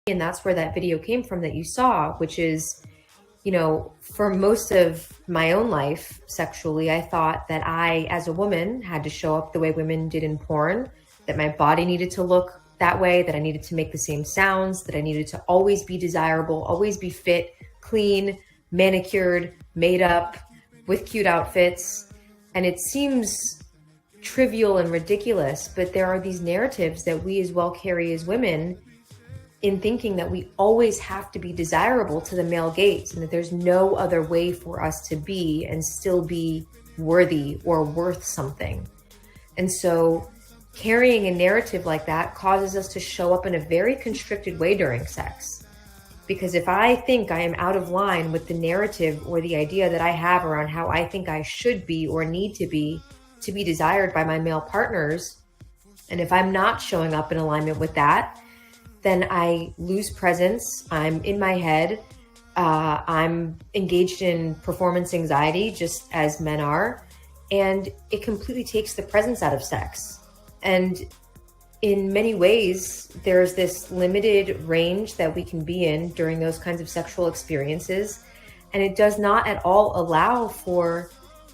And that's where that video came from that you saw, which is, you know, for most of my own life sexually, I thought that I, as a woman, had to show up the way women did in porn, that my body needed to look that way, that I needed to make the same sounds, that I needed to always be desirable, always be fit, clean, manicured, made up, with cute outfits. And it seems trivial and ridiculous, but there are these narratives that we as well carry as women in thinking that we always have to be desirable to the male gaze and that there's no other way for us to be and still be worthy or worth something. And so carrying a narrative like that causes us to show up in a very constricted way during sex. Because if I think I am out of line with the narrative or the idea that I have around how I think I should be or need to be desired by my male partners, and if I'm not showing up in alignment with that, then I lose presence. I'm in my head. I'm engaged in performance anxiety, just as men are. And it completely takes the presence out of sex. And in many ways, there's this limited range that we can be in during those kinds of sexual experiences. And it does not at all allow for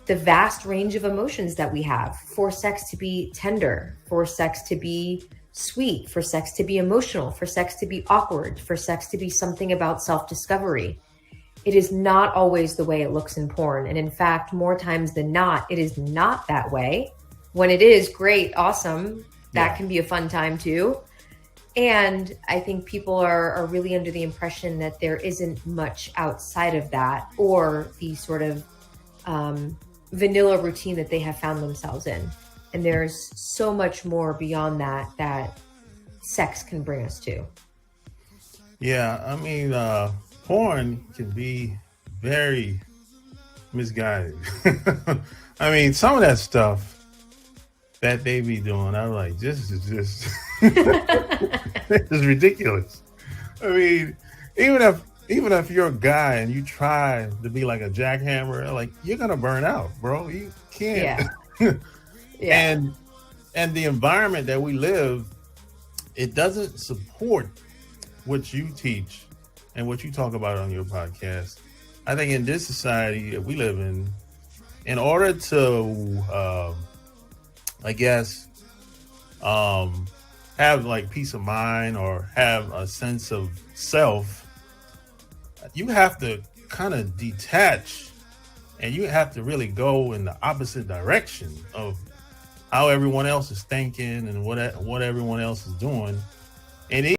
the vast range of emotions that we have, for sex to be tender, for sex to be sweet, for sex to be emotional, for sex to be awkward, for sex to be something about self-discovery. It is not always the way it looks in porn. And in fact, more times than not, it is not that way. When it is, great, awesome. That can be a fun time too. And I think people are really under the impression that there isn't much outside of that or the sort of vanilla routine that they have found themselves in. And there's so much more beyond that sex can bring us to. Yeah, I mean, porn can be very misguided. I mean, some of that stuff that they be doing, I'm like, this is just this is ridiculous. I mean, even if you're a guy and you try to be like a jackhammer, like you're gonna burn out, bro. You can't. Yeah. Yeah. And the environment that we live, it doesn't support what you teach and what you talk about on your podcast. I think in this society that we live in order to, I guess, have like peace of mind or have a sense of self, you have to kind of detach and you have to really go in the opposite direction of how everyone else is thinking and what everyone else is doing. And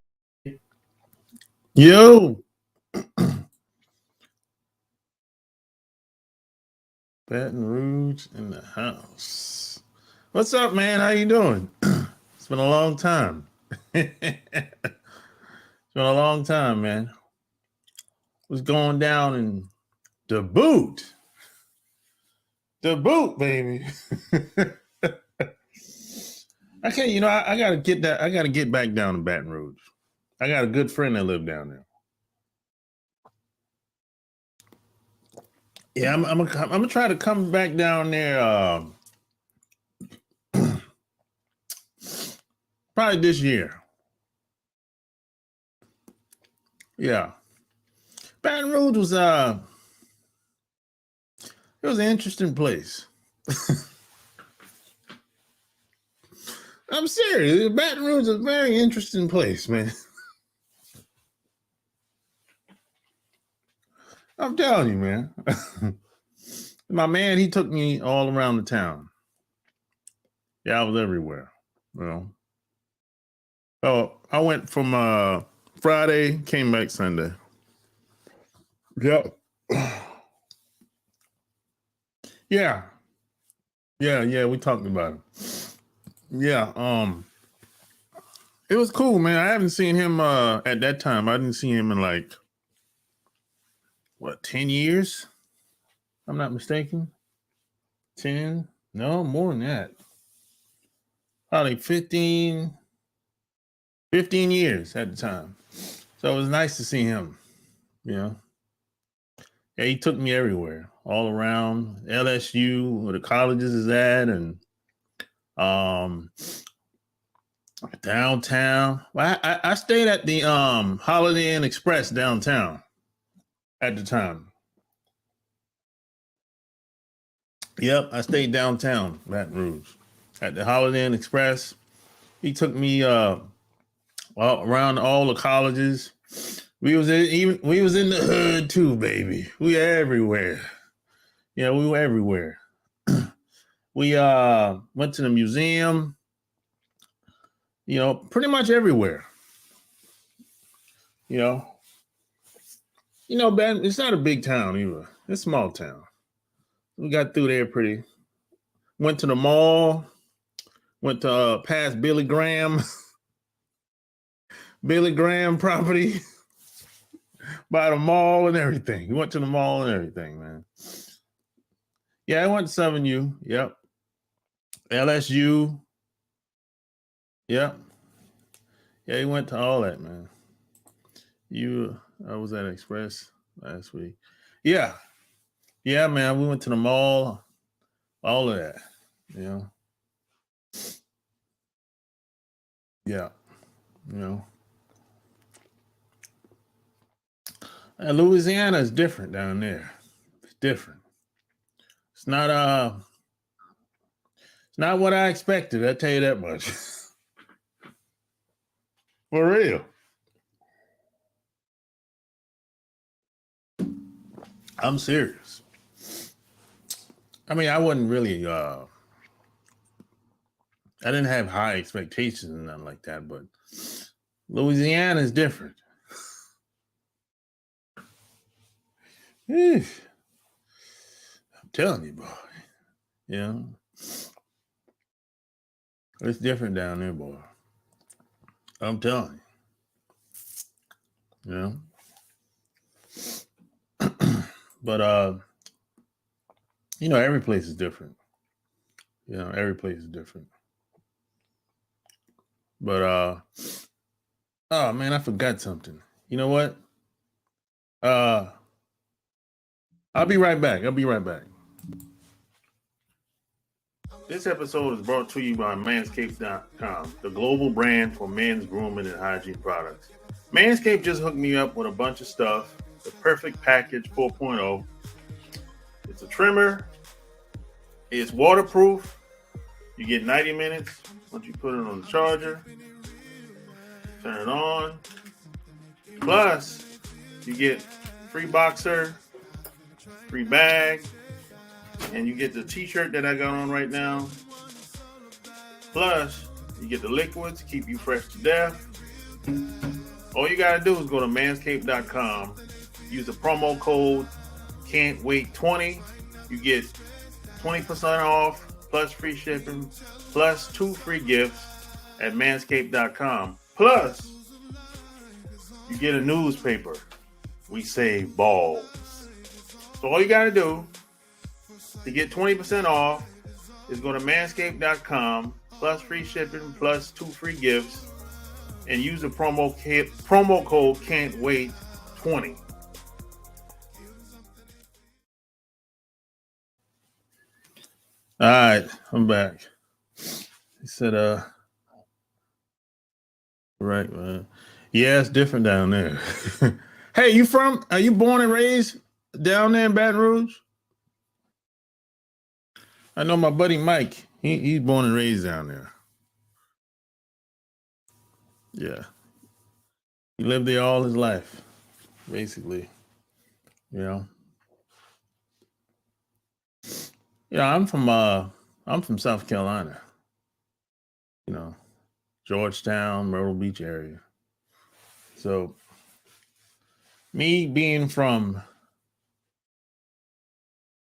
yo, Baton Rouge in the house. What's up, man? How you doing? It's been a long time. It's been a long time, man. What's going down in the boot? The boot, baby. Okay, you know, I gotta get that. I gotta get back down to Baton Rouge. I got a good friend that live down there. Yeah, I'm gonna try to come back down there. Probably this year. Yeah, Baton Rouge was it was an interesting place. I'm serious. Baton Rouge is a very interesting place, man. I'm telling you, man. My man, he took me all around the town. Yeah, I was everywhere. You know. Oh, I went from Friday, came back Sunday. Yep. Yeah. Yeah, we talked about it. Yeah, it was cool, man. I haven't seen him at that time. I didn't see him in like 10 years? I'm not mistaken. 10? No, more than that. Probably 15 years at the time. So it was nice to see him, you know. Yeah, he took me everywhere, all around LSU, where the colleges is at, and Downtown. Well, I stayed at the Holiday Inn Express downtown at the time. Yep, I stayed downtown, Baton Rouge, at the Holiday Inn Express. He took me around all the colleges. We was in the hood too, baby. We everywhere. Yeah, we were everywhere. We went to the museum. You know, pretty much everywhere. You know, Ben, it's not a big town either. It's a small town. We got through there pretty. Went to the mall. Went to past Billy Graham property by the mall and everything. We went to the mall and everything, man. Yeah, I went to 7U. Yep. LSU. Yep. Yeah, he went to all that, man. I was at Express last week. Yeah. Yeah, man. We went to the mall. All of that. You know. Yeah. You know. And Louisiana is different down there. It's different. It's not what I expected, I tell you that much. For real. I'm serious. I mean, I wasn't really I didn't have high expectations and nothing like that, but Louisiana is different. I'm telling you, boy. Yeah. It's different down there, boy. I'm telling you. You know? But you know, every place is different. You know, every place is different. But oh man, I forgot something. You know what? I'll be right back. This episode is brought to you by Manscaped.com, the global brand for men's grooming and hygiene products. Manscaped just hooked me up with a bunch of stuff. The Perfect Package 4.0. It's a trimmer. It's waterproof. You get 90 minutes once you put it on the charger. Turn it on. Plus, you get free boxer, free bag, and you get the t-shirt that I got on right now. Plus, you get the liquids to keep you fresh to death. All you gotta do is go to manscaped.com, use the promo code CAN'TWAIT20. You get 20% off, plus free shipping, plus 2 free gifts at manscaped.com. Plus, you get a newspaper. We save balls. So all you gotta do to get 20% off is go to manscaped.com, plus free shipping, plus 2 free gifts, and use the promo code CAN'TWAIT20. All right, I'm back. He said, right, man. Yeah, it's different down there. Hey, are you born and raised down there in Baton Rouge? I know my buddy Mike, he's born and raised down there. Yeah. He lived there all his life, basically. You know. Yeah, I'm from South Carolina. You know, Georgetown, Myrtle Beach area. So me being from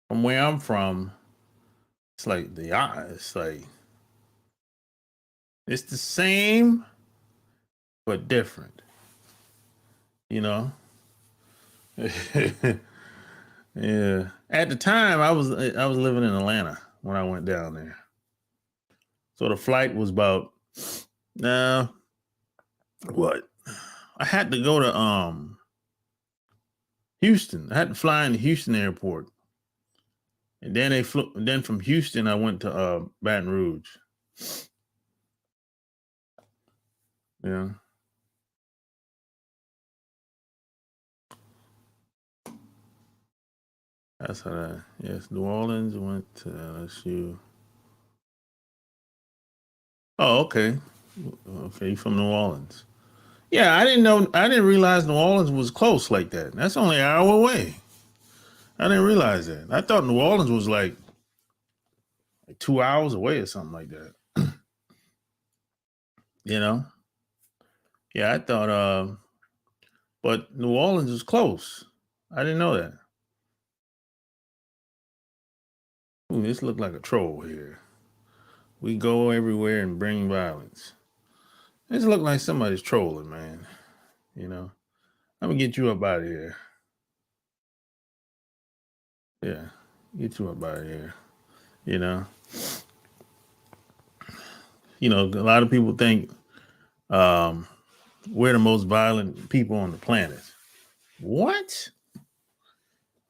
where I'm from, it's like it's the same but different. You know? Yeah. At the time I was living in Atlanta when I went down there. So the flight was about what? I had to go to Houston. I had to fly into Houston airport. And then then from Houston I went to Baton Rouge. Yeah. That's how that. Yes, New Orleans went to LSU. Oh, okay. Okay, you from New Orleans. Yeah, I didn't know. I didn't realize New Orleans was close like that. That's only an hour away. I didn't realize that. I thought New Orleans was like 2 hours away or something like that. You know? Yeah, I thought. But New Orleans is close. I didn't know that. Ooh, this looked like a troll here. We go everywhere and bring violence. This look like somebody's trolling, man. You know? I'm gonna get you up out of here. Yeah, get you up out of here. You know? A lot of people think um, we're the most violent people on the planet. What?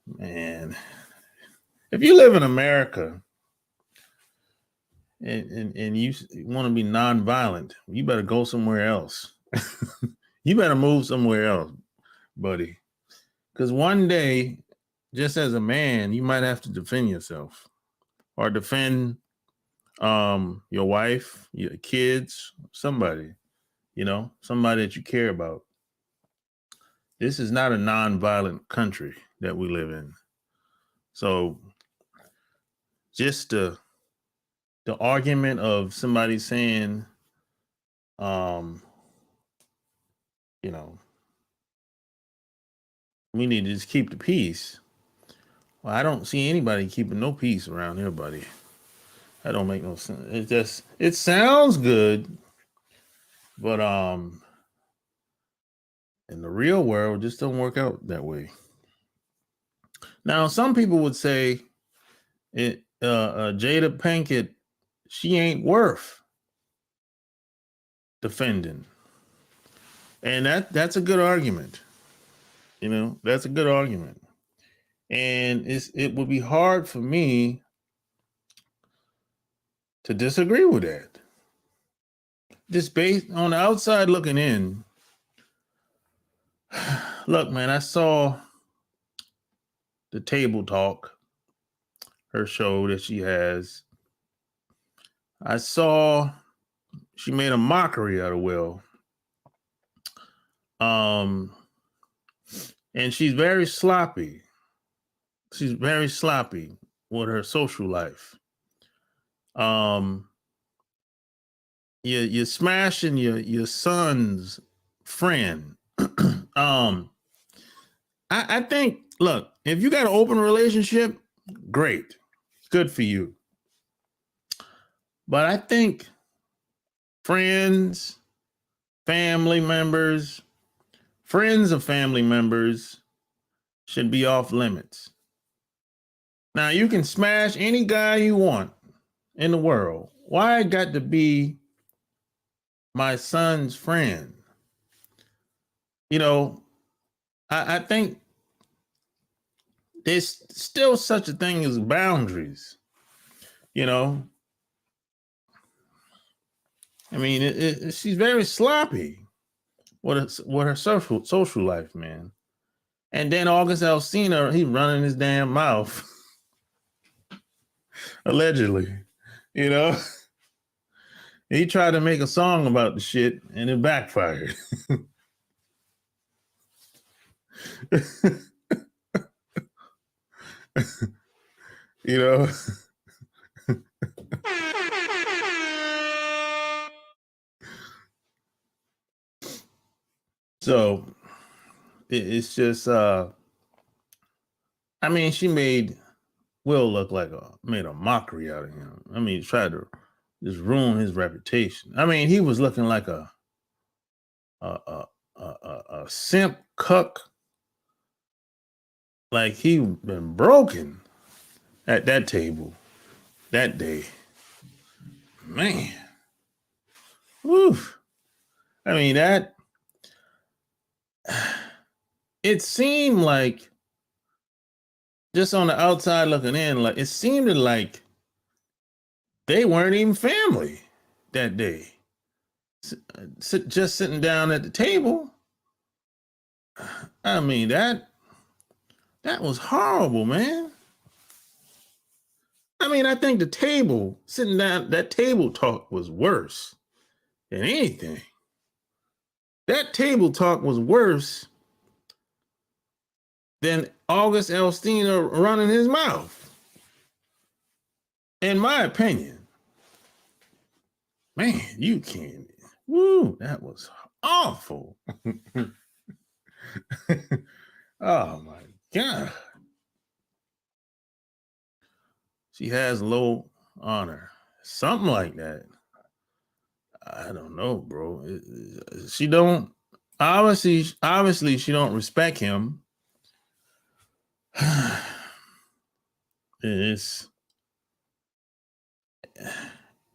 Man. If you live in America and you want to be nonviolent, you better go somewhere else. You better move somewhere else, buddy. Because one day, just as a man, you might have to defend yourself or defend your wife, your kids, somebody, somebody that you care about. This is not a nonviolent country that we live in. So just the argument of somebody saying, um, you know, we need to just keep the peace. Well, I don't see anybody keeping no peace around here, buddy. That don't make no sense. It sounds good, but in the real world, just don't work out that way. Now, some people would say Jada Pinkett, she ain't worth defending. And that's a good argument. That's a good argument. And it would be hard for me to disagree with that. Just based on the outside looking in. Look, man, I saw the Table Talk, her show that she has. I saw she made a mockery out of Will. And she's very sloppy. She's very sloppy with her social life. You're smashing your son's friend. I think, look, if you got an open relationship, great. Good for you. But I think friends of family members should be off limits. Now, you can smash any guy you want in the world. Why it got to be my son's friend? I think there's still such a thing as boundaries. I mean, she's very sloppy with her social life, man. And then August Alsina, he's running his damn mouth, allegedly. He tried to make a song about the shit, and it backfired. So it's just I mean, she made Will look like made a mockery out of him. I mean, tried to just ruin his reputation. I mean, he was looking like a simp cuck, like he been broken at that table that day. Man. Woof. I mean, it seemed like, just on the outside looking in, like it seemed like they weren't even family that day. just sitting down at the table. I mean, that was horrible, man. I mean, I think the table, sitting down, that table talk was worse than anything. That table talk was worse than August Alsina running his mouth. In my opinion. Man, you can't. Woo, that was awful. Oh my God. She has low honor. Something like that. I don't know, bro. She don't obviously she don't respect him. It's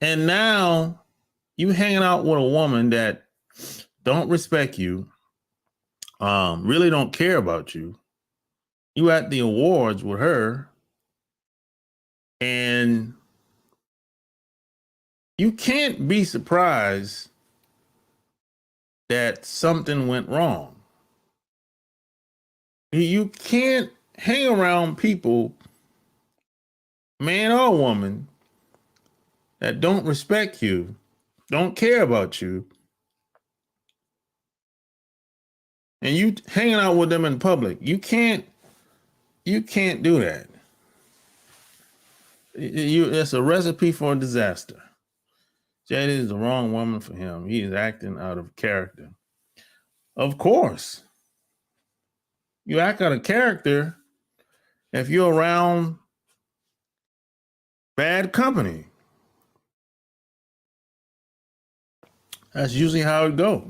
and now you hanging out with a woman that don't respect you, really don't care about you. You at the awards with her, and you can't be surprised that something went wrong. You can't hang around people, man or woman, that don't respect you, don't care about you, and you hanging out with them in public. You can't do that. It's a recipe for a disaster. Jada is the wrong woman for him. He is acting out of character. Of course. You act out of character if you're around bad company. That's usually how it goes.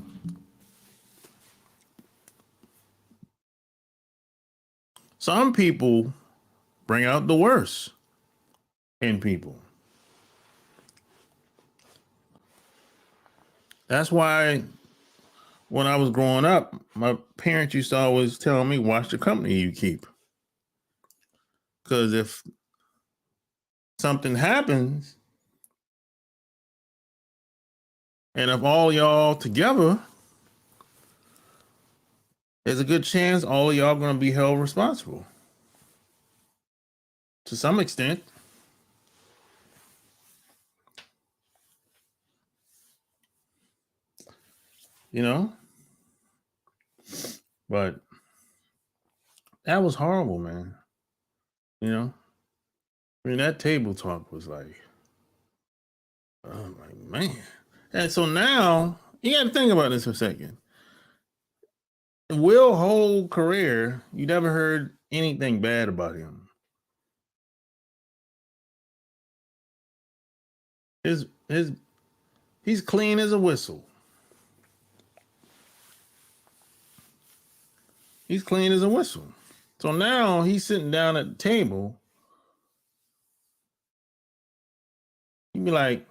Some people bring out the worst in people. That's why when I was growing up, my parents used to always tell me, watch the company you keep. Because if something happens, and if all y'all together, there's a good chance all of y'all going to be held responsible. To some extent. You know? But that was horrible, man. You know? I mean, that table talk was like, oh my man. And so now, you got to think about this for a second. Will's whole career, you never heard anything bad about him. He's clean as a whistle. He's clean as a whistle. So now he's sitting down at the table. You'd be like,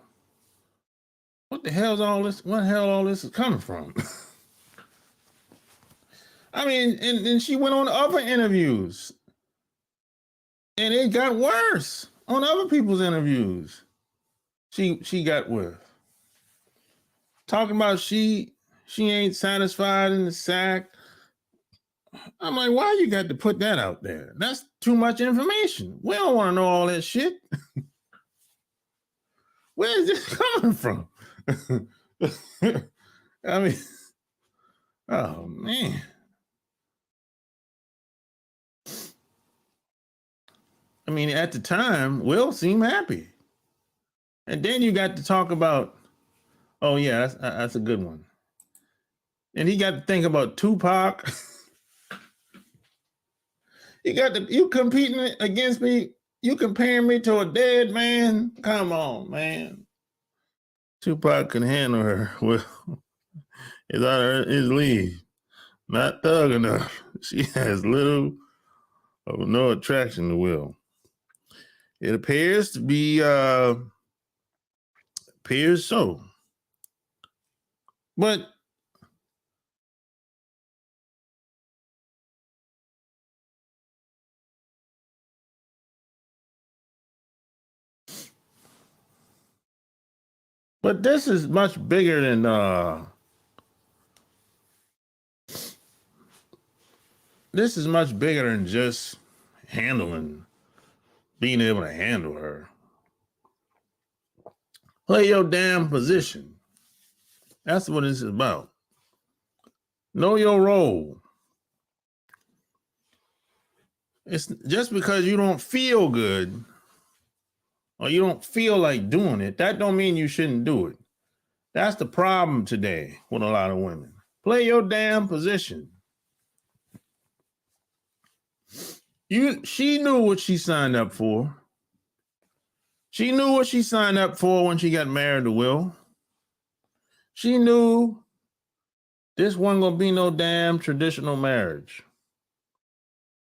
what the hell's all this? What the hell all this is coming from? I mean, and she went on other interviews. And it got worse on other people's interviews. She got with. Talking about she ain't satisfied in the sack. I'm like, why you got to put that out there? That's too much information. We don't want to know all that shit. Where is this coming from? I mean, oh man. I mean, at the time, Will seemed happy. And then you got to talk about, oh yeah, that's a good one. And he got to think about Tupac. You competing against me. You comparing me to a dead man. Come on, man. Tupac can handle her. Well, it's out of his league. Not thug enough. She has little or no attraction to Will. It appears to be, appears so. But But this is much bigger than just being able to handle her. Play your damn position. That's what this is about. Know your role. It's just because you don't feel good or you don't feel like doing it, that don't mean you shouldn't do it. That's the problem today with a lot of women. Play your damn position. She knew what she signed up for. She knew what she signed up for when she got married to Will. She knew this wasn't gonna be no damn traditional marriage.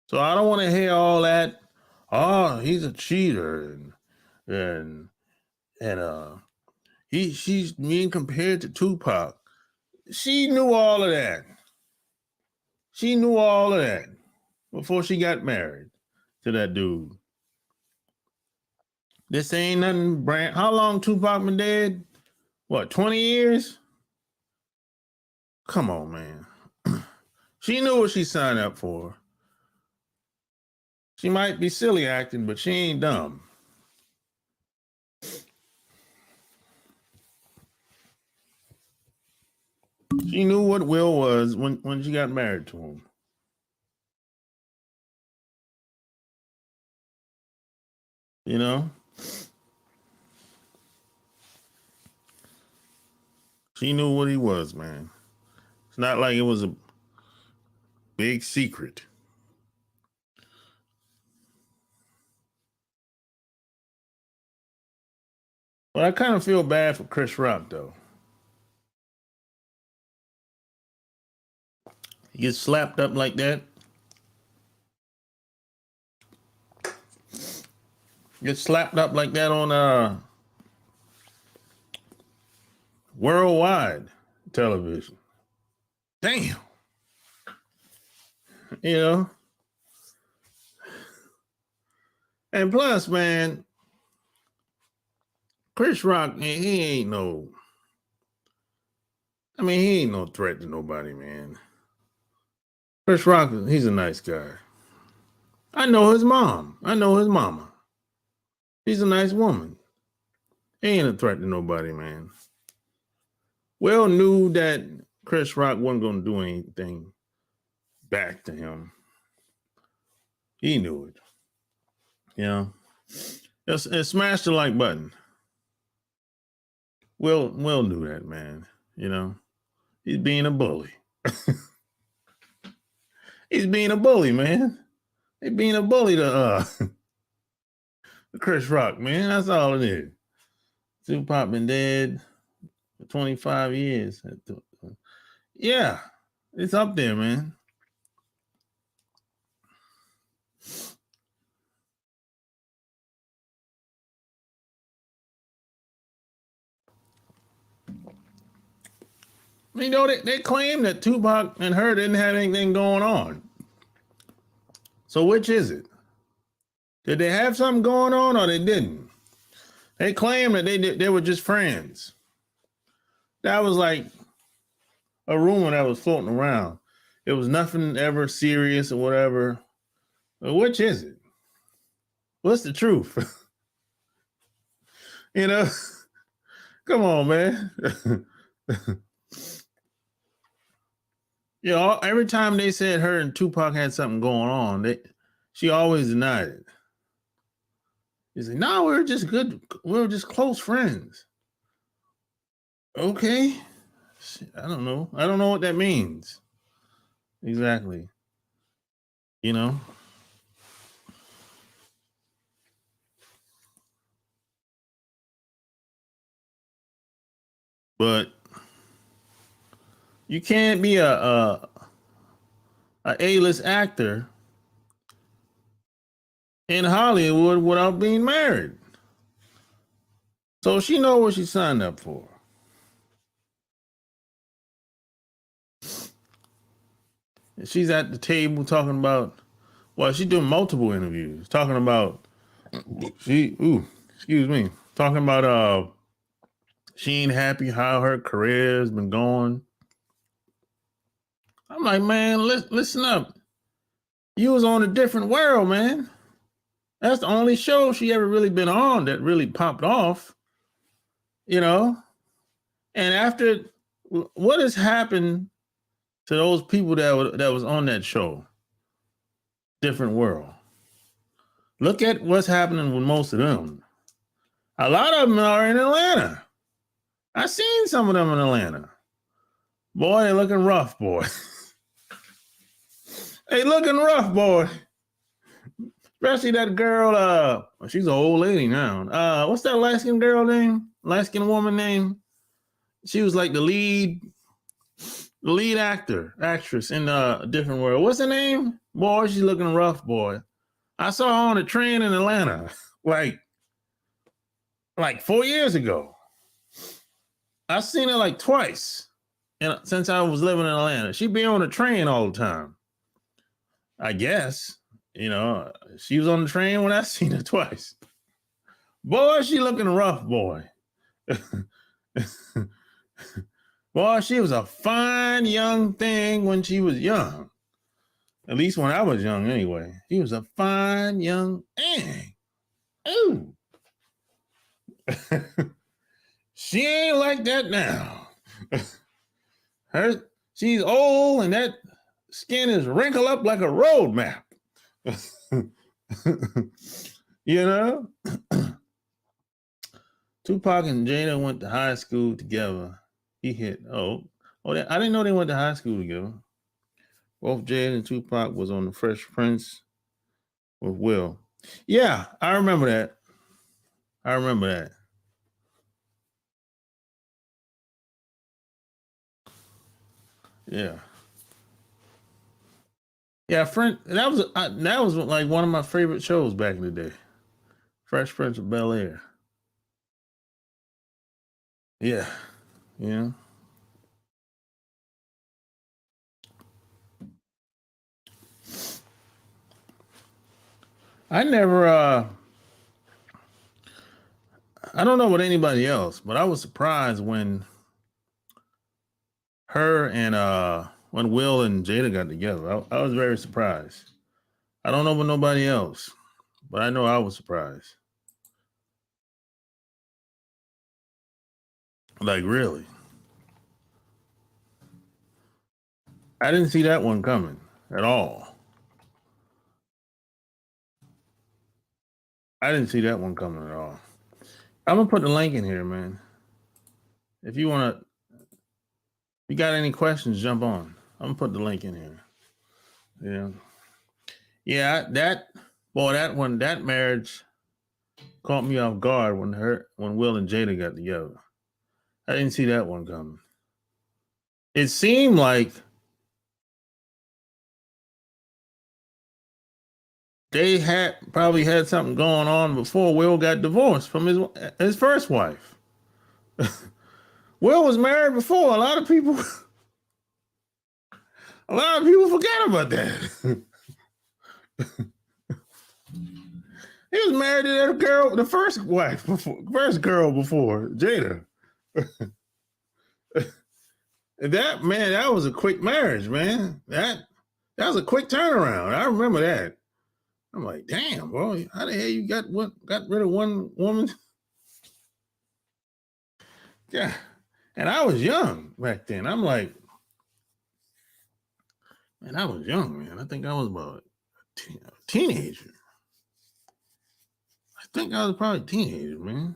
So I don't want to hear all that. Oh, he's a cheater, and she's being compared to Tupac. She knew all of that. She knew all of that before she got married to that dude. This ain't nothing brand. How long Tupac been dead? What, 20 years? Come on, man. She knew what she signed up for. She might be silly acting, but she ain't dumb. She knew what Will was when she got married to him. You know? She knew what he was, man. It's not like it was a big secret. But I kind of feel bad for Chris Rock, though. He gets slapped up like that. Gets slapped up like that on worldwide television. Damn. You know? And plus, man, Chris Rock, man, he ain't no threat to nobody, man. Chris Rock, he's a nice guy. I know his mom. I know his mama. She's a nice woman. He ain't a threat to nobody, man. Will knew that Chris Rock wasn't going to do anything back to him. He knew it. You know? It smashed the like button. Will knew that, man. You know? He's being a bully. He's being a bully, man. He's being a bully to Chris Rock, man. That's all it is. Tupac been dead for 25 years. Yeah, it's up there, man. You know, they claim that Tupac and her didn't have anything going on. So which is it? Did they have something going on or they didn't? They claim that they were just friends. That was like a rumor that was floating around. It was nothing ever serious or whatever. But which is it? What's the truth? You know? Come on, man. You know, every time they said her and Tupac had something going on, she always denied it. She said, no, we were just good. We were just close friends. Okay. I don't know. I don't know what that means. Exactly. You know? But you can't be a A-list actor in Hollywood without being married. So she know what she signed up for. She's at the table talking about, well, she's doing multiple interviews, talking about talking about She ain't happy how her career has been going. I'm like, man, listen up. You was on a different world, man. That's the only show she ever really been on that really popped off, you know? And after, what has happened to those people that was on that show? Different world. Look at what's happening with most of them. A lot of them are in Atlanta. I seen some of them in Atlanta. Boy, they looking rough, boy. They looking rough, boy. Especially that girl, she's an old lady now. What's that light-skinned girl name? Light-skinned woman name? She was like the lead actress in a different world. What's her name? Boy, she's looking rough, boy. I saw her on a train in Atlanta, like 4 years ago. I've seen her like twice since I was living in Atlanta. She be on the train all the time. I guess, she was on the train when I seen her twice. Boy, she looking rough, boy. Boy, she was a fine young thing when she was young. At least when I was young, anyway. She was a fine young thing. Ooh. She ain't like that now. She's old and that skin is wrinkled up like a road map. Tupac and Jada went to high school together. I didn't know they went to high school together. Both Jada and Tupac was on the Fresh Prince with Will. Yeah, I remember that. Yeah. Yeah, friend. That was like one of my favorite shows back in the day. Fresh Prince of Bel-Air. Yeah. I never I don't know about anybody else, but I was surprised when when Will and Jada got together. I was very surprised. I don't know about nobody else, but I know I was surprised. Like, really? I didn't see that one coming at all. I didn't see that one coming at all. I'm gonna put the link in here, man. If you got any questions, jump on. I'm gonna put the link in here. Yeah. That marriage caught me off guard when Will and Jada got together. I didn't see that one coming. It seemed like they probably had something going on before Will got divorced from his first wife. Will was married before. A lot of people forget about that. He was married to that girl, the first girl before Jada. That was a quick marriage, man. That was a quick turnaround. I remember that. I'm like, damn, bro, how the hell you got rid of one woman? Yeah. And I was young back then. I'm like, man, I was young, man. I think I was about a teenager. I think I was probably a teenager, man.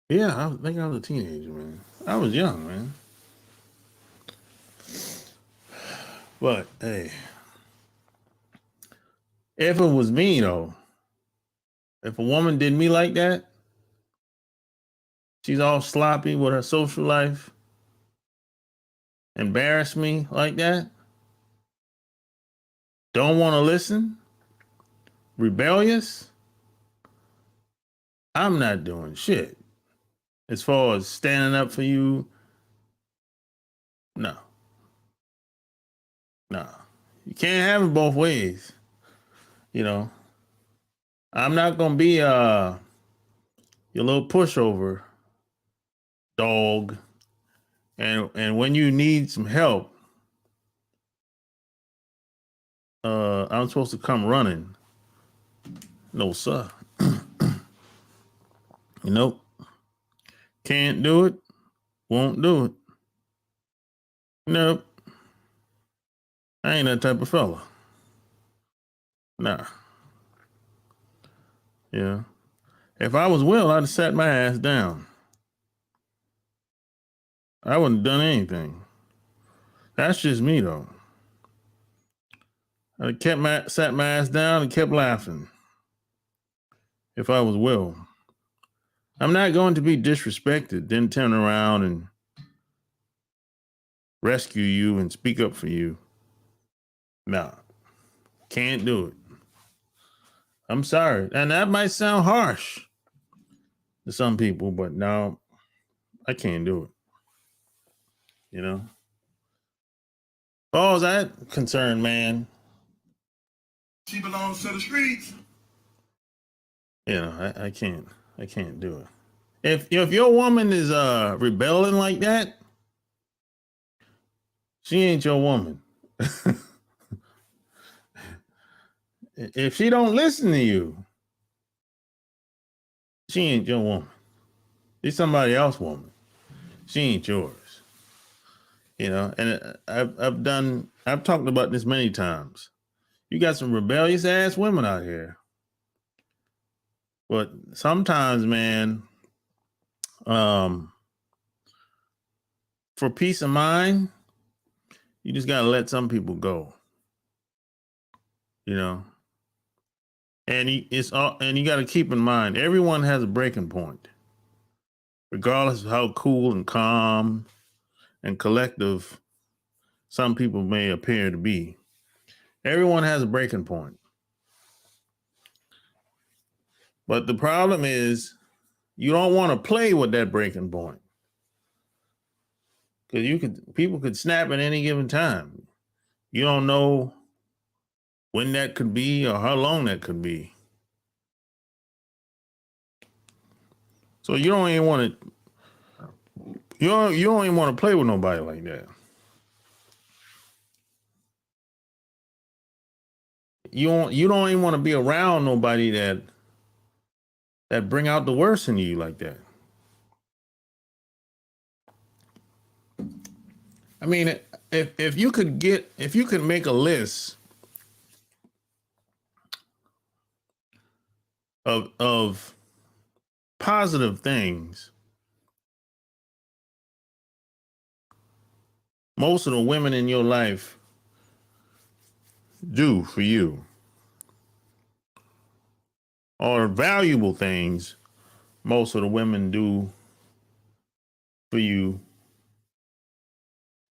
Yeah, I think I was a teenager, man. I was young, man. But hey, if it was me, though, if a woman did me like that, she's all sloppy with her social life, embarrass me like that, don't want to listen, rebellious, I'm not doing shit. As far as standing up for you, no. You can't have it both ways. I'm not gonna be your little pushover dog. And when you need some help, I'm supposed to come running. No, sir. Nope. Can't do it. Won't do it. Nope. I ain't that type of fella. Nah. Yeah. If I was Will, I'd have sat my ass down. I wouldn't have done anything. That's just me, though. I'd have sat my ass down and kept laughing. If I was Will. I'm not going to be disrespected, then turn around and rescue you and speak up for you. Nah. Can't do it. I'm sorry. And that might sound harsh to some people, but no, I can't do it. You know? Oh, is that concerned, man? She belongs to the streets. You know, I can't do it. If your woman is rebelling like that, she ain't your woman. If she don't listen to you, she ain't your woman. She's somebody else's woman. She ain't yours. You know, and I've talked about this many times. You got some rebellious ass women out here. But sometimes, man, for peace of mind, you just gotta let some people go. You know. And you got to keep in mind, everyone has a breaking point, regardless of how cool and calm and collective some people may appear to be. Everyone has a breaking point. But the problem is, you don't want to play with that breaking point, because people could snap at any given time. You don't know when that could be or how long that could be. So you don't even want to. You don't even want to play with nobody like that. You don't even want to be around nobody that bring out the worst in you like that. I mean, if you could make a list of positive things most of the women in your life do for you, or valuable things most of the women do for you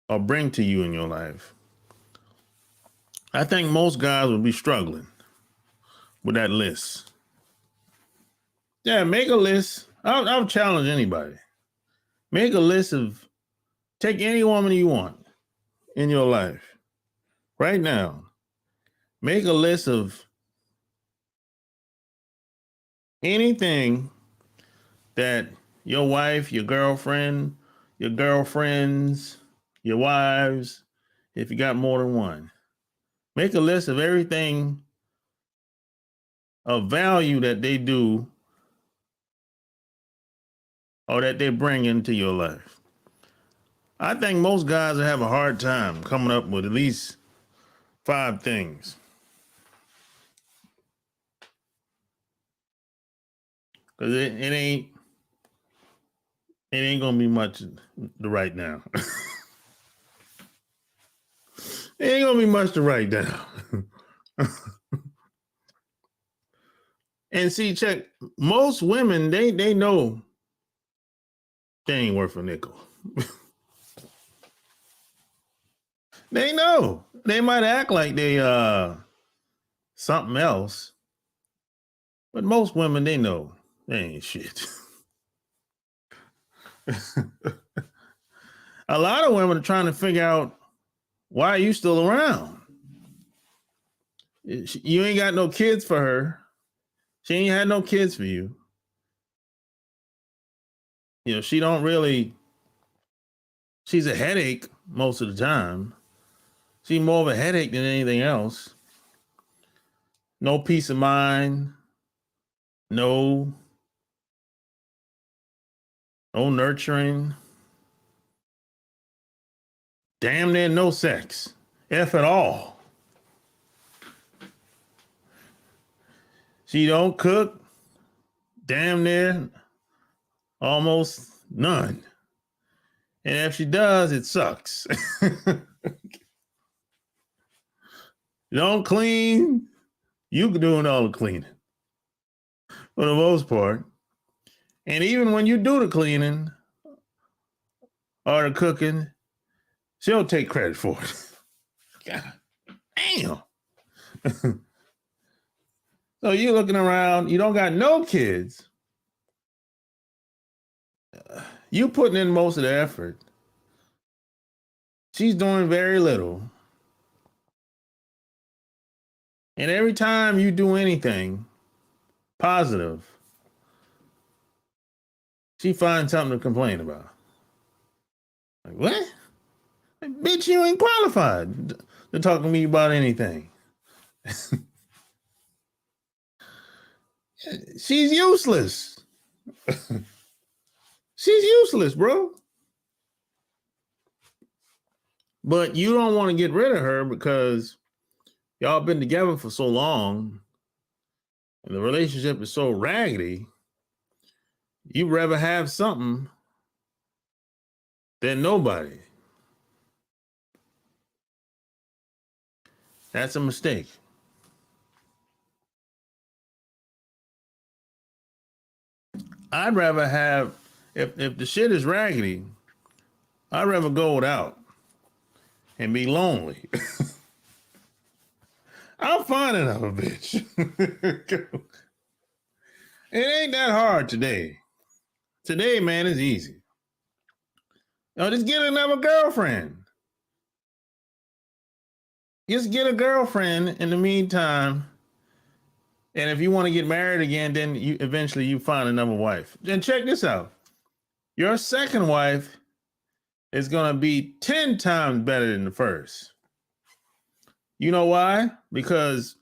or bring to you in your life, I think most guys would be struggling with that list. Yeah, make a list. I'll challenge anybody. Make a list take any woman you want in your life right now. Make a list of anything that your wife, your girlfriend, your girlfriends, your wives, if you got more than one, make a list of everything of value that they do or that they bring into your life. I think most guys will have a hard time coming up with at least 5 things. Because it ain't gonna be much to write down. It ain't gonna be much to write down. And see, check, most women, they know they ain't worth a nickel. They know. They might act like they something else, but most women, they know they ain't shit. A lot of women are trying to figure out, why are you still around? You ain't got no kids for her. She ain't had no kids for you. She don't really, she's a headache most of the time. She's more of a headache than anything else. No peace of mind, no nurturing, damn near no sex, if at all. She don't cook, damn near almost none. And if she does, it sucks. Don't clean, you doing all the cleaning for the most part. And even when you do the cleaning or the cooking, she'll take credit for it. God damn. So you're looking around, you don't got no kids. You putting in most of the effort. She's doing very little. And every time you do anything positive, she finds something to complain about. Like, what? Like, bitch, you ain't qualified to talk to me about anything. She's useless. She's useless, bro. But you don't want to get rid of her because y'all been together for so long and the relationship is so raggedy. You'd rather have something than nobody. That's a mistake. I'd rather have, if the shit is raggedy, I'd rather go without and be lonely. I'll find another bitch. It ain't that hard today. Today, man, is easy. Just get another girlfriend. Just get a girlfriend in the meantime. And if you want to get married again, then you eventually find another wife. And check this out. Your second wife is going to be 10 times better than the first. You know why? Because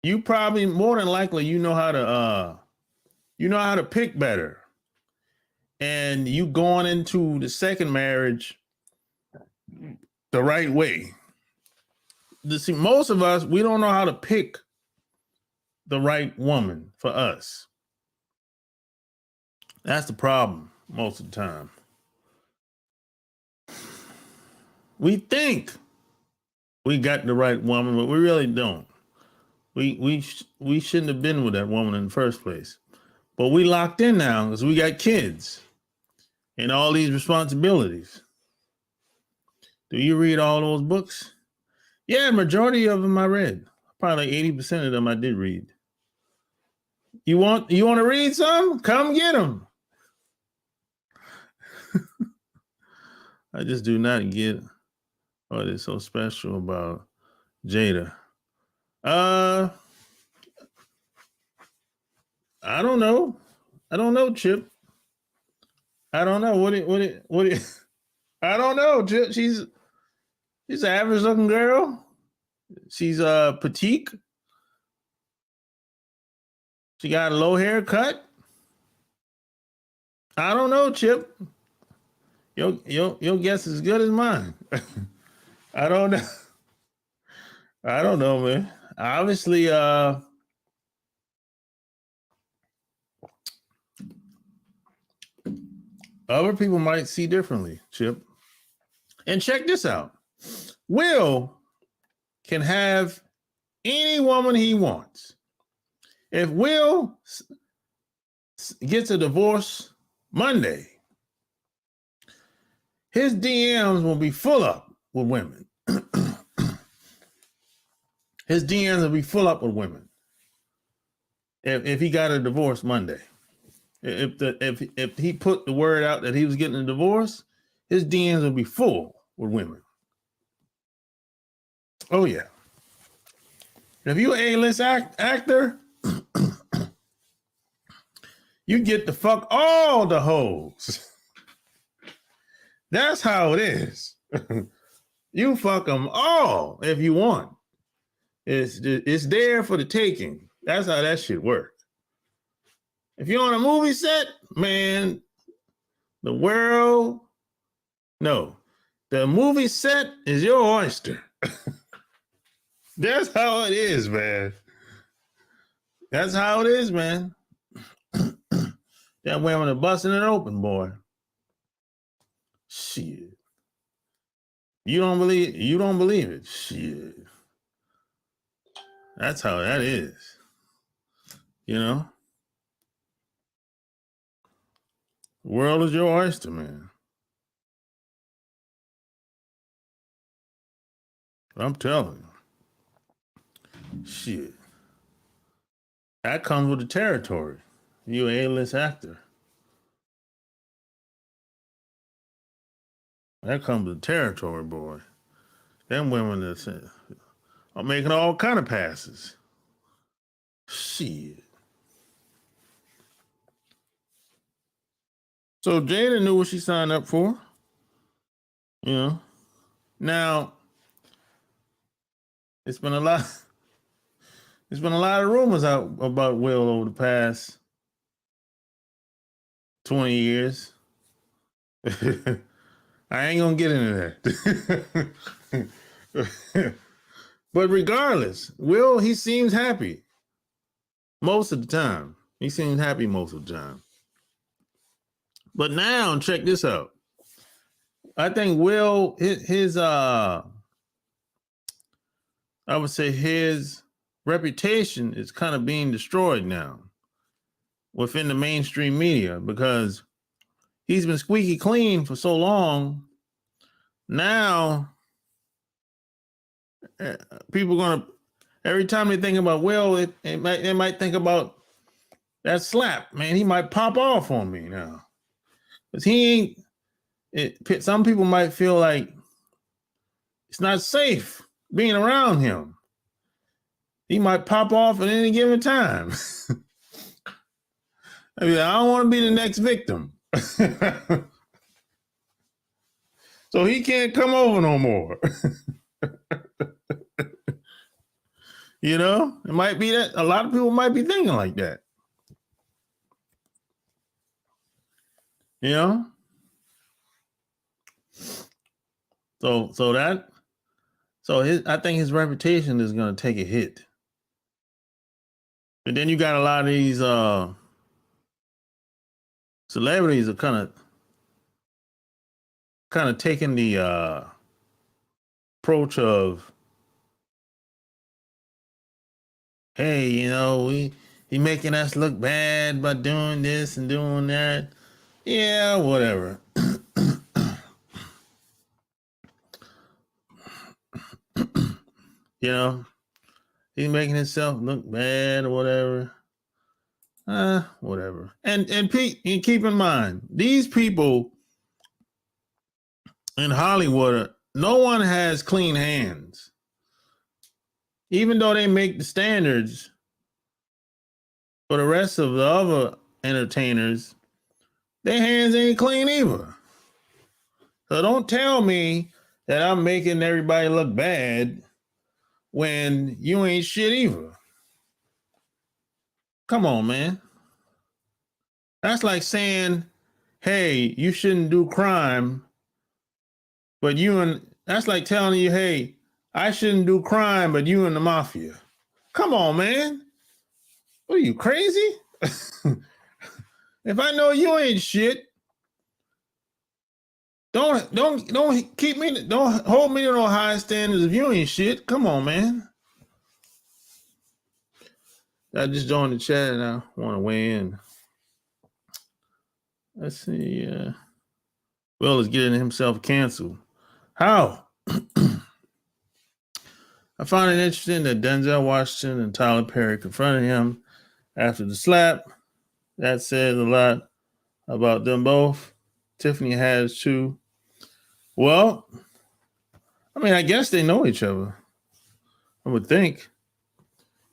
you probably, more than likely, you know how to pick better. And you going into the second marriage the right way. See, most of us, we don't know how to pick the right woman for us. That's the problem most of the time. We think we got the right woman, but we really don't. We shouldn't have been with that woman in the first place. But we locked in now because we got kids and all these responsibilities. Do you read all those books? Yeah, majority of them I read. Probably 80% of them I did read. You want to read some? Come get them. I just do not get what is so special about Jada. I don't know. I don't know, Chip. I don't know. What it I don't know, Chip. She's an average looking girl. She's petite. She got a low haircut. I don't know, Chip. Your guess is as good as mine. I don't know. I don't know, man. Obviously, other people might see differently, Chip. And check this out. Will can have any woman he wants. If Will gets a divorce Monday, his DMs will be full up with women. His DMs will be full up with women. If he got a divorce Monday, if he put the word out that he was getting a divorce, his DMs will be full with women. Oh yeah. If you're an A-list actor, you get to fuck all the hoes. That's how it is. You fuck them all if you want. It's there for the taking. That's how that shit works. If you're on a movie set, man, the movie set is your oyster. That's how it is, man. That's how it is, man. That women are busting it open, boy. Shit. You don't believe it. Shit. That's how that is. You know? The world is your oyster, man. I'm telling you. Shit. That comes with the territory. You an A-list actor. That comes with the territory, boy. Them women are making all kind of passes. Shit. So Jada knew what she signed up for. You know. Now, it's been a lot of rumors out about Will over the past 20 years. I ain't gonna get into that. But regardless, Will, he seems happy most of the time. He seems happy most of the time. But now, check this out. I think Will, I would say his reputation is kind of being destroyed now within the mainstream media because he's been squeaky clean for so long. Now, people going to, every time they think about Will, they might think about that slap. Man, he might pop off on me now. Because he ain't, some people might feel like it's not safe being around him. He might pop off at any given time. I mean, I don't want to be the next victim. So he can't come over no more. You know, it might be that a lot of people might be thinking like that. You know? I think his reputation is going to take a hit. And then you got a lot of these celebrities are kind of taking the approach of, hey, you know, he making us look bad by doing this and doing that. Yeah, whatever. You know, he's making himself look bad or whatever. Whatever. And keep in mind, these people in Hollywood, no one has clean hands. Even though they make the standards for the rest of the other entertainers, their hands ain't clean either. So don't tell me that I'm making everybody look bad when you ain't shit either. Come on, man. That's like saying, hey, you shouldn't do crime, but that's like telling you, hey, I shouldn't do crime, but you in the mafia. Come on, man. What are you, crazy? If I know you ain't shit, don't hold me to no high standards if you ain't shit. Come on, man. I just joined the chat and I want to weigh in. Let's see. Will is getting himself canceled. How? I find it interesting that Denzel Washington and Tyler Perry confronted him after the slap. That says a lot about them both. Tiffany has too. Well, I mean, I guess they know each other. I would think.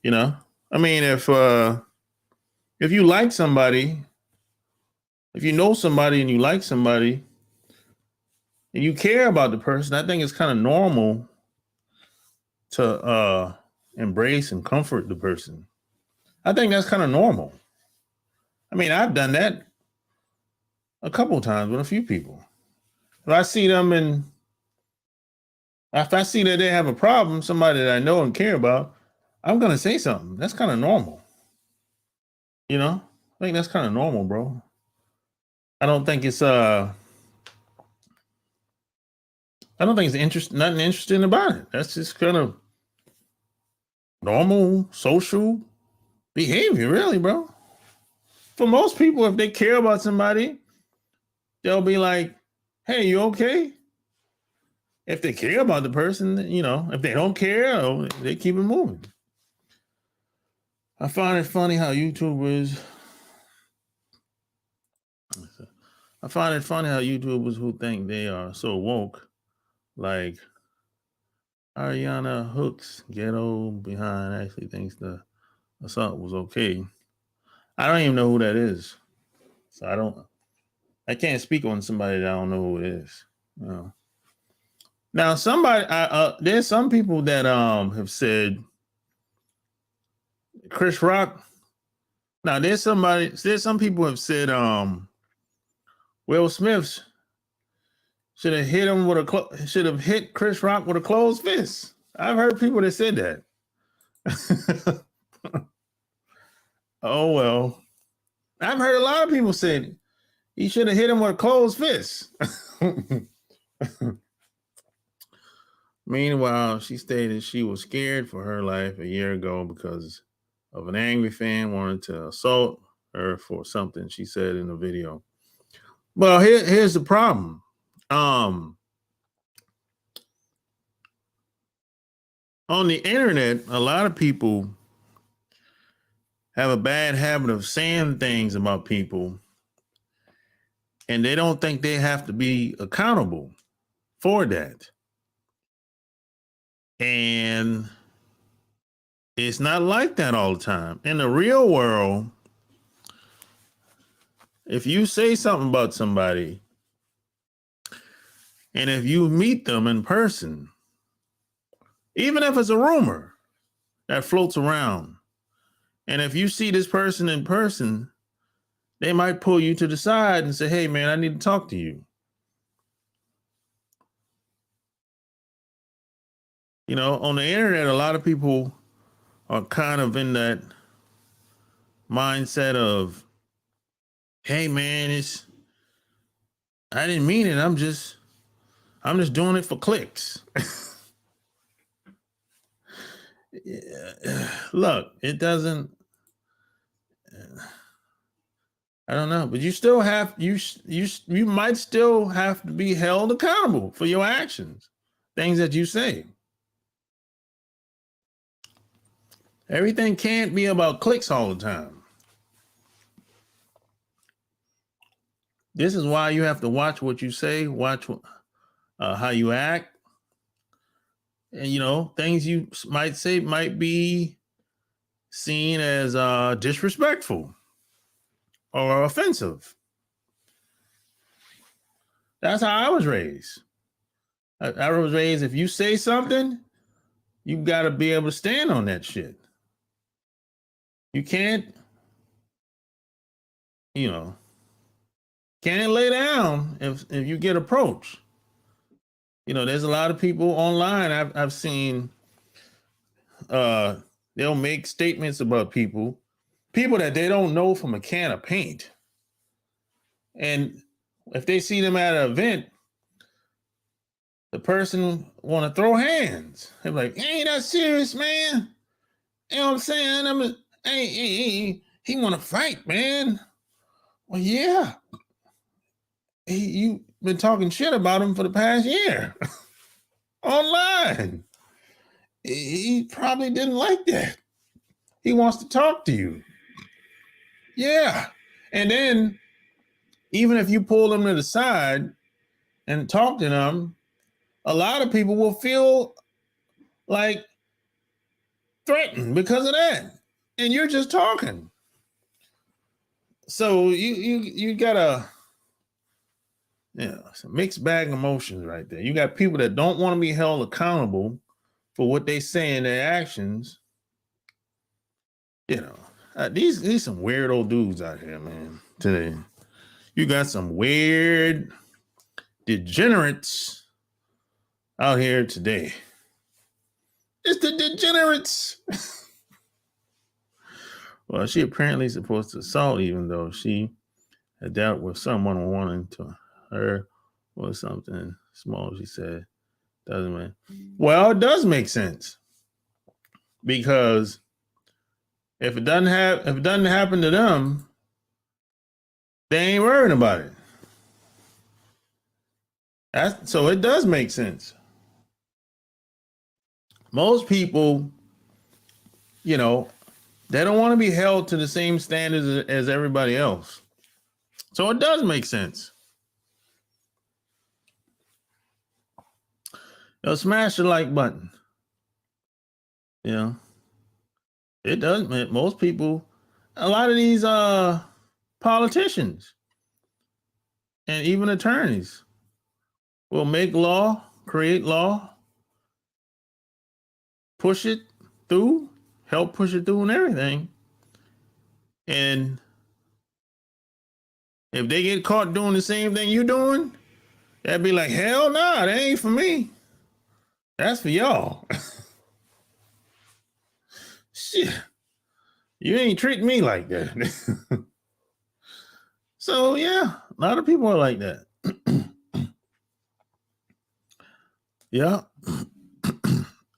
You know, I mean, if you like somebody if you know somebody and you like somebody and you care about the person, I think it's kind of normal to embrace and comfort the person. I think that's kind of normal. I mean, I've done that a couple of times with a few people. If I see them and if I see that they have a problem, somebody that I know and care about, I'm going to say something. That's kind of normal. You know, I think that's kind of normal, bro. I don't think it's nothing interesting about it. That's just kind of normal social behavior, really, bro. For most people, if they care about somebody, they'll be like, hey, you okay? If they care about the person, you know, if they don't care, they keep it moving. I find it funny how YouTubers who think they are so woke, like Ariana Hooks, ghetto behind, actually thinks the assault was okay. I don't even know who that is. So I can't speak on somebody that I don't know who it is. You know. Now, there's some people that have said Chris Rock. Now, there's some people have said Will Smith should have hit Chris Rock with a closed fist. I've heard people that said that. Oh well, I've heard a lot of people say he should have hit him with a closed fist. Meanwhile, she stated she was scared for her life a year ago because of an angry fan wanted to assault her for something she said in the video. Well, here's the problem. On the internet, a lot of people have a bad habit of saying things about people, and they don't think they have to be accountable for that. And it's not like that all the time. In the real world, if you say something about somebody, and if you meet them in person, even if it's a rumor that floats around, and if you see this person in person, they might pull you to the side and say, hey, man, I need to talk to you. You know, on the internet, a lot of people are kind of in that mindset of, hey, man, I didn't mean it. I'm just doing it for clicks. Look, it doesn't. I don't know, but you still have you might still have to be held accountable for your actions, things that you say. Everything can't be about clicks all the time. This is why you have to watch what you say, watch how you act, and you know things you might say might be seen as disrespectful or offensive. That's how I was raised. I was raised, if you say something, you got to be able to stand on that shit. You can't, can't lay down if you get approached. You know, there's a lot of people online I've seen, they'll make statements about people that they don't know from a can of paint. And if they see them at an event, the person want to throw hands. They're like, ain't that serious, man? You know what I'm saying? He want to fight, man. Well, yeah. You've been talking shit about him for the past year. Online. He probably didn't like that. He wants to talk to you. Yeah. And then, even if you pull them to the side and talk to them, a lot of people will feel like threatened because of that. And you're just talking. So you got it's a mixed bag of emotions right there. You got people that don't want to be held accountable for what they say in their actions. These some weird old dudes out here, man. Today, you got some weird degenerates out here today. It's the degenerates. Well, she apparently supposed to assault, even though she had dealt with someone wanting to her or something small. She said, doesn't make. Well, it does make sense because if it doesn't happen to them, they ain't worrying about it. So it does make sense. Most people, they don't want to be held to the same standards as everybody else. So it does make sense. Smash the like button. It does. Most people, a lot of these politicians and even attorneys will make law, create law, push it through, help push it through and everything. And if they get caught doing the same thing you're doing, that'd be like, hell nah, that ain't for me. That's for y'all. Shit. You ain't treating me like that. So yeah, a lot of people are like that. Yeah.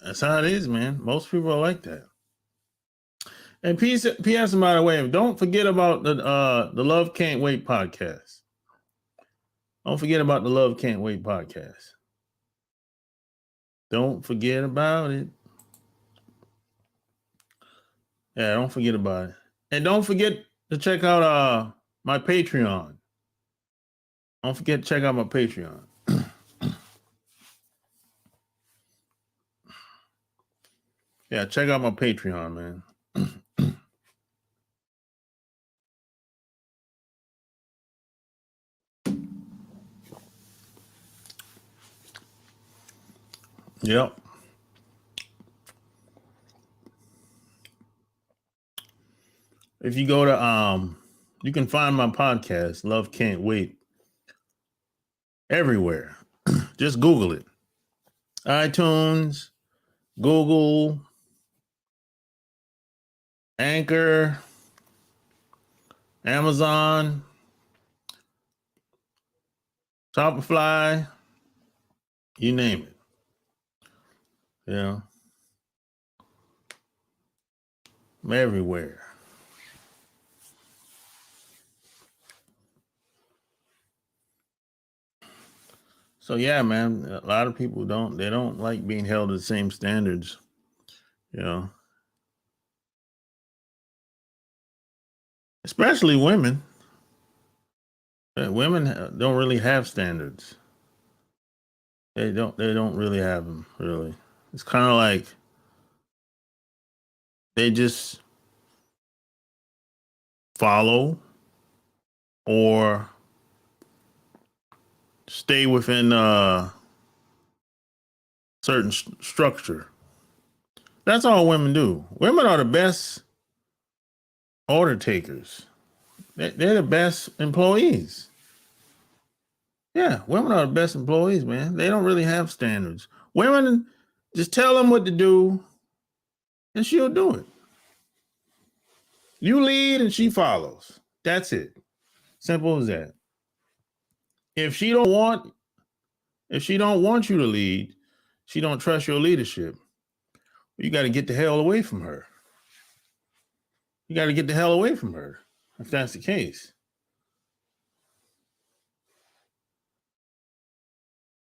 That's how it is, man. Most people are like that. And P.S. by the way, don't forget about the Love Can't Wait podcast. Don't forget about the Love Can't Wait podcast. Don't forget about it. Yeah, don't forget about it. And don't forget to check out my Patreon. Don't forget to check out my Patreon. Yeah, check out my Patreon, man. Yep. If you go to you can find my podcast, Love Can't Wait, everywhere. Just Google it. iTunes, Google, Anchor, Amazon, Shopify, you name it. I'm everywhere. So yeah, man, a lot of people don't like being held to the same standards, especially women. Women don't really have standards. They don't really have them, really. It's kind of like they just follow or stay within a certain structure. That's all women do. Women are the best order takers. They're the best employees. Yeah, women are the best employees, man. They don't really have standards. Women, just tell them what to do and she'll do it. You lead and she follows. That's it. Simple as that. If she don't want you to lead, she don't trust your leadership, you got to get the hell away from her. You got to get the hell away from her if that's the case.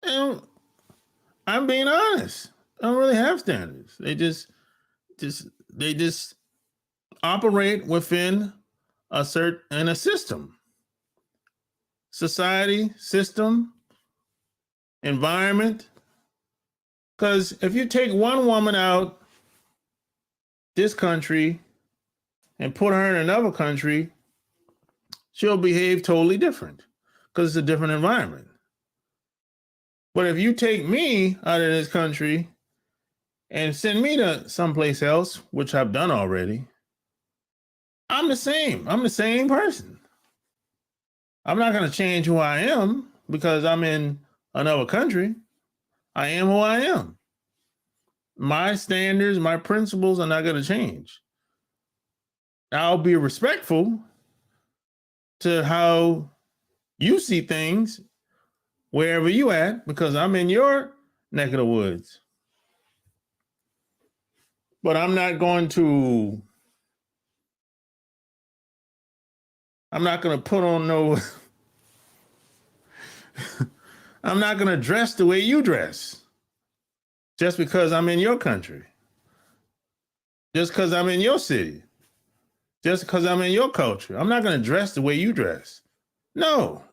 And I'm being honest. I don't really have standards. They just operate within a system. Society, system, environment. Because if you take one woman out this country and put her in another country, she'll behave totally different because it's a different environment. But if you take me out of this country and send me to someplace else, which I've done already, I'm the same. I'm the same person. I'm not going to change who I am because I'm in another country. I am who I am. My standards, my principles are not going to change. I'll be respectful to how you see things wherever you at because I'm in your neck of the woods. But I'm not going to put on no, I'm not going to dress the way you dress just because I'm in your country, just because I'm in your city, just because I'm in your culture. I'm not going to dress the way you dress. No,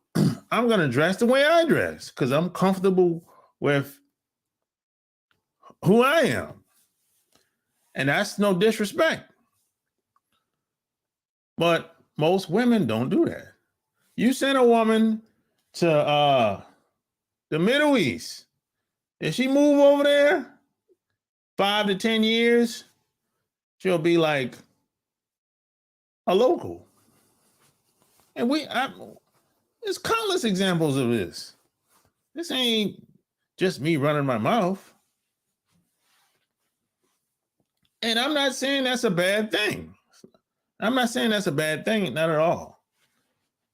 I'm going to dress the way I dress because I'm comfortable with who I am. And that's no disrespect. But most women don't do that. You send a woman to the Middle East, if she move over there 5 to 10 years, she'll be like a local. And there's countless examples of this. This ain't just me running my mouth. And I'm not saying that's a bad thing. I'm not saying that's a bad thing, not at all.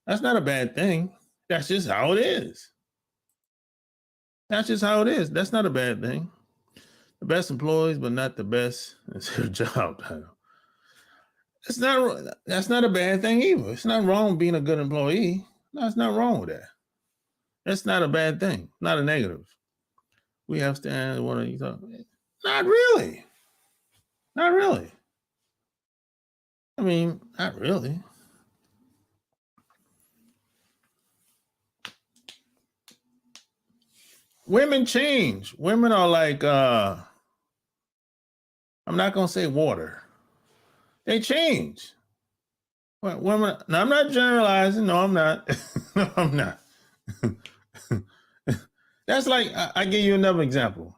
That's not a bad thing. That's just how it is. That's just how it is. That's not a bad thing. The best employees, but not the best. It's their job title. That's not a bad thing either. It's not wrong being a good employee. No, it's not wrong with that. That's not a bad thing. Not a negative. We have standards. What are you talking about? Not really. Not really. I mean, not really. Women change. Women are like, I'm not going to say water. They change. Women, now I'm not generalizing. No, I'm not. No, I'm not. That's like, I give you another example.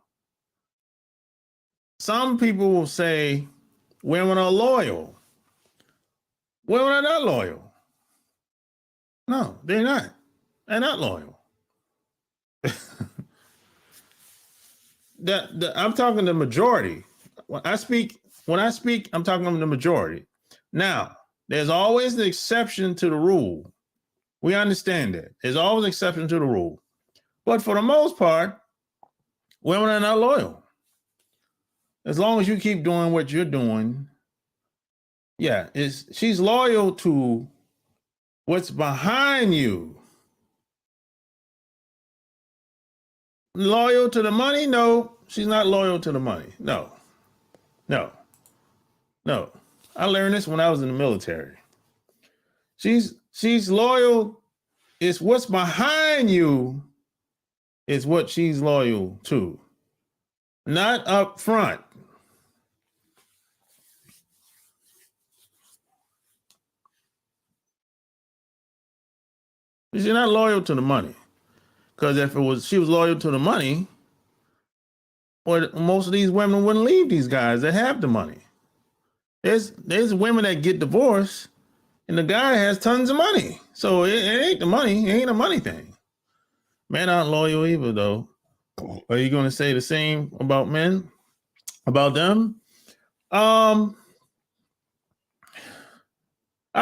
Some people will say women are loyal. Women are not loyal. No, they're not. They're not loyal. I'm talking the majority. When I speak, I'm talking about the majority. Now, there's always an exception to the rule. We understand that. There's always an exception to the rule. But for the most part, women are not loyal. As long as you keep doing what you're doing, yeah, she's loyal to what's behind you. Loyal to the money? No, she's not loyal to the money. No. I learned this when I was in the military. She's loyal. It's what's behind you is what she's loyal to. Not up front. She's not loyal to the money. Because if she was loyal to the money, or most of these women wouldn't leave these guys that have the money. There's women that get divorced and the guy has tons of money. So it ain't the money. It ain't a money thing. Men aren't loyal either, though. Are you going to say the same about men? About them? I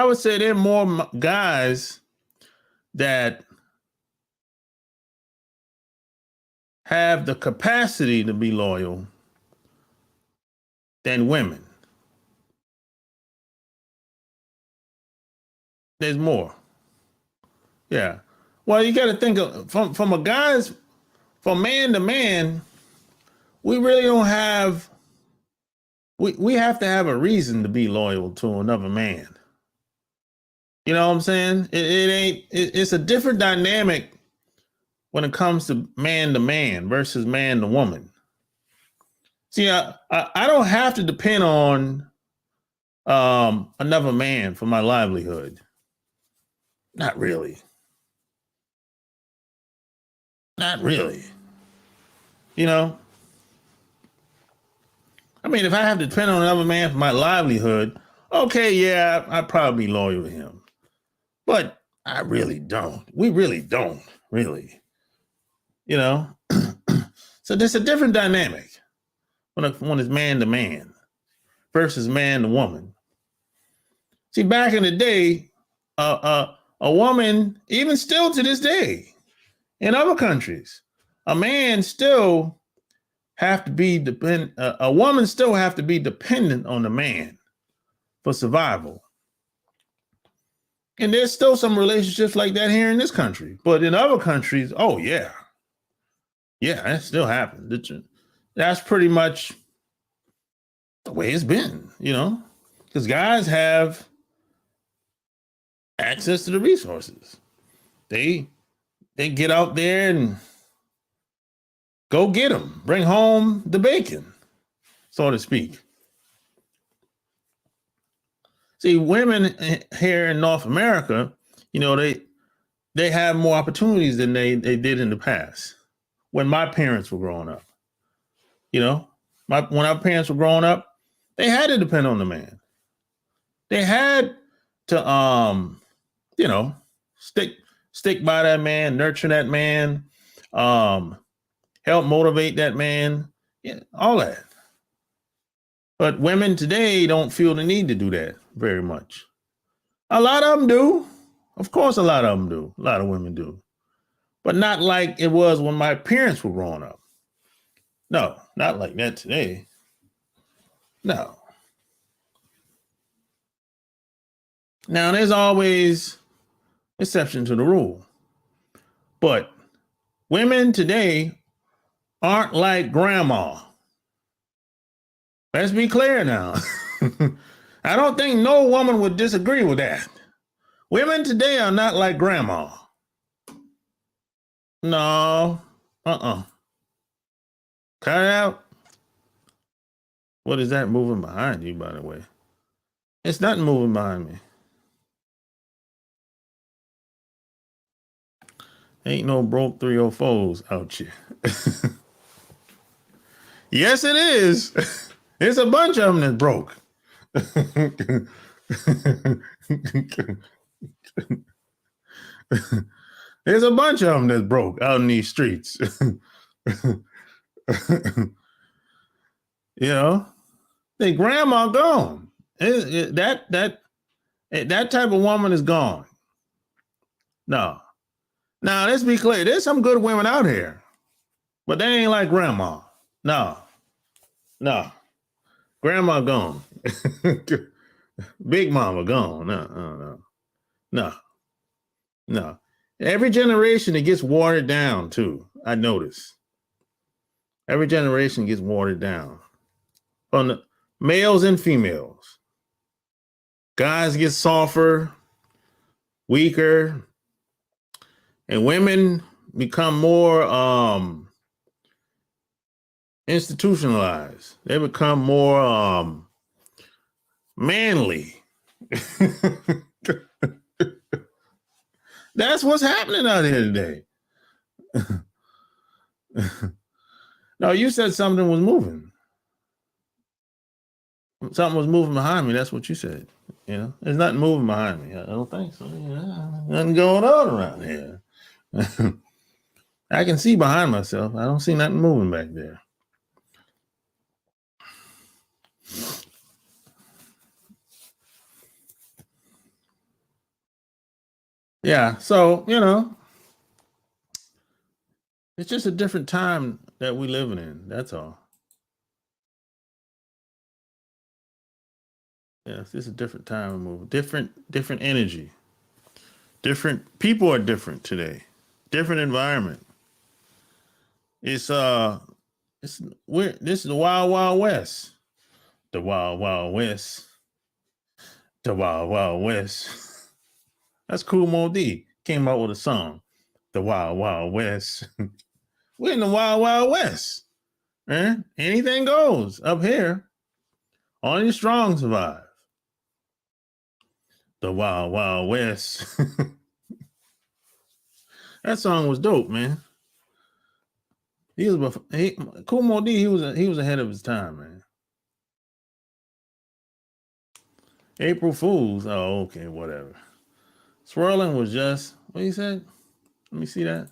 would say there are more guys that have the capacity to be loyal than women. There's more. Yeah. Well, you got to think of from a guy's, from man to man, we really don't have, we have to have a reason to be loyal to another man. You know what I'm saying? It's a different dynamic when it comes to man versus man to woman. See, I don't have to depend on another man for my livelihood. Not really. Not really. You know, I mean, if I have to depend on another man for my livelihood, okay, yeah, I'd probably be loyal to him. But I really don't. We really don't, really. You know? So there's a different dynamic when it's man to man versus man to woman. See, back in the day, a woman, even still to this day, in other countries, a man still have to be a woman still have to be dependent on the man for survival. And there's still some relationships like that here in this country. But in other countries, oh yeah. Yeah, that still happens. That's pretty much the way it's been, you know, because guys have access to the resources. They get out there and go get them, bring home the bacon, so to speak. See, women here in North America, you know, they have more opportunities than they did in the past when my parents were growing up. You know, when our parents were growing up, they had to depend on the man. They had to, you know, stick by that man, nurture that man, help motivate that man, yeah, all that. But women today don't feel the need to do that very much. A lot of them do. Of course, a lot of them do. A lot of women do. But not like it was when my parents were growing up. No, not like that today. No. Now, there's always exception to the rule. But women today aren't like grandma. Let's be clear now. I don't think no woman would disagree with that. Women today are not like grandma. No. Cut it out. What is that moving behind you, by the way? It's nothing moving behind me. Ain't no broke 304s out here. Yes, it is. It's a bunch of them that's broke. There's a bunch of them that's broke out in these streets. You know, their grandma gone. That type of woman is gone. No. Now, let's be clear. There's some good women out here, but they ain't like grandma. No. Grandma gone. Big mama gone. No. Every generation, it gets watered down, too. I notice. Every generation gets watered down. On the males and females. Guys get softer, weaker, and women become more institutionalized. They become more manly. That's what's happening out here today. No, you said something was moving. Something was moving behind me. That's what you said. You know, there's nothing moving behind me. I don't think so. Nothing going on around here. I can see behind myself. I don't see nothing moving back there. Yeah, so, you know, it's just a different time that we living in. That's all. Yeah, it's just a different time of moving. Different energy. Different people are different today. Different environment. This is the Wild Wild West. The Wild Wild West. The Wild Wild West. That's Cool Mo D. Came out with a song. The Wild Wild West. We're in the Wild Wild West. Man, anything goes up here. Only the strong survive. The Wild Wild West. That song was dope, man. He was Kool Moe Dee. He was ahead of his time, man. April Fools. Oh, okay, whatever. Swirling was just what he said. Let me see that.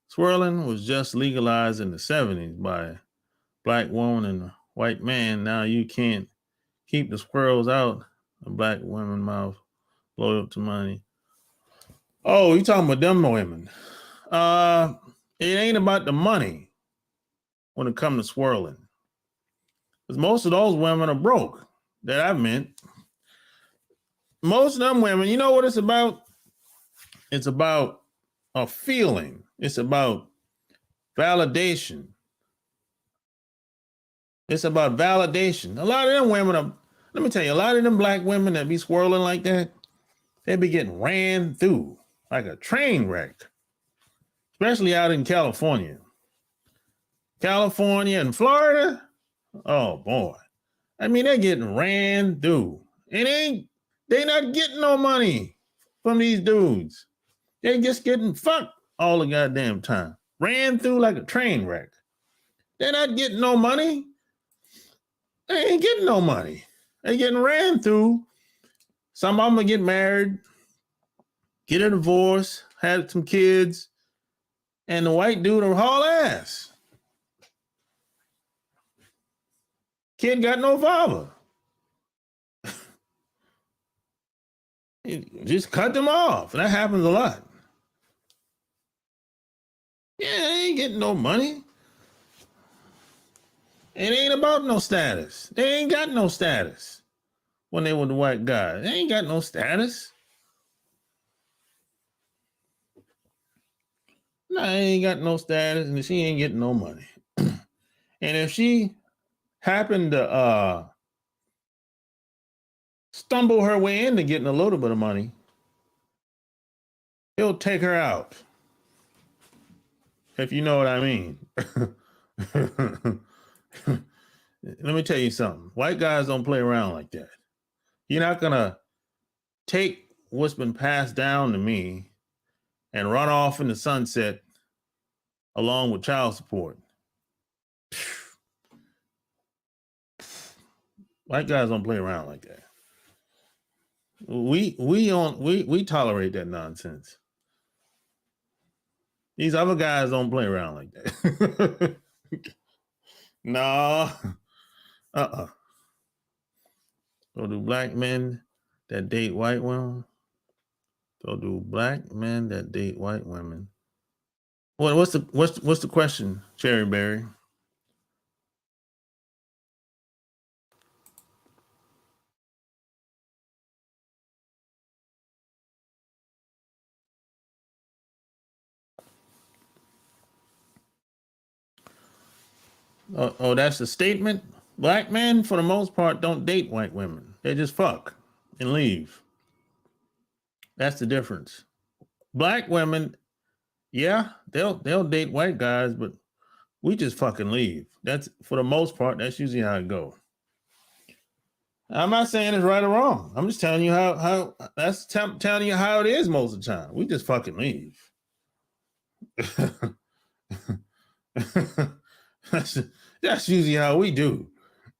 Swirling was just legalized in the 70s by a black woman and a white man. Now you can't keep the squirrels out of black women's mouth. Loyal to money. Oh, you talking about them women? It ain't about the money when it comes to swirling, because most of those women are broke. That I've met. Most of them women, you know what it's about? It's about a feeling. It's about validation. It's about validation. A lot of them women are, let me tell you, a lot of them black women that be swirling like that, they be getting ran through like a train wreck, especially out in California. California and Florida, oh boy. I mean, they're getting ran through. They not getting no money from these dudes. They just getting fucked all the goddamn time. Ran through like a train wreck. They're not getting no money. They ain't getting no money. They getting ran through. Some of them will get married, get a divorce, have some kids, and the white dude will haul ass. Kid got no father. Just cut them off. That happens a lot. Yeah, they ain't getting no money. It ain't about no status. They ain't got no status when they were the white guy. They ain't got no status. No, they ain't got no status, and she ain't getting no money. And if she happened to stumble her way into getting a little bit of money, he'll take her out. If you know what I mean. Let me tell you something. White guys don't play around like that. You're not going to take what's been passed down to me and run off in the sunset along with child support. White guys don't play around like that. We tolerate that nonsense. These other guys don't play around like that. No. So do black men that date white women? So do black men that date white women? What's the question, Cherry Berry? Oh, that's the statement? Black men, for the most part, don't date white women. They just fuck and leave. That's the difference. Black women, yeah, they'll date white guys, but we just fucking leave. That's, for the most part, that's usually how it goes. I'm not saying it's right or wrong. I'm just telling you how that's telling you how it is most of the time. We just fucking leave. That's usually how we do.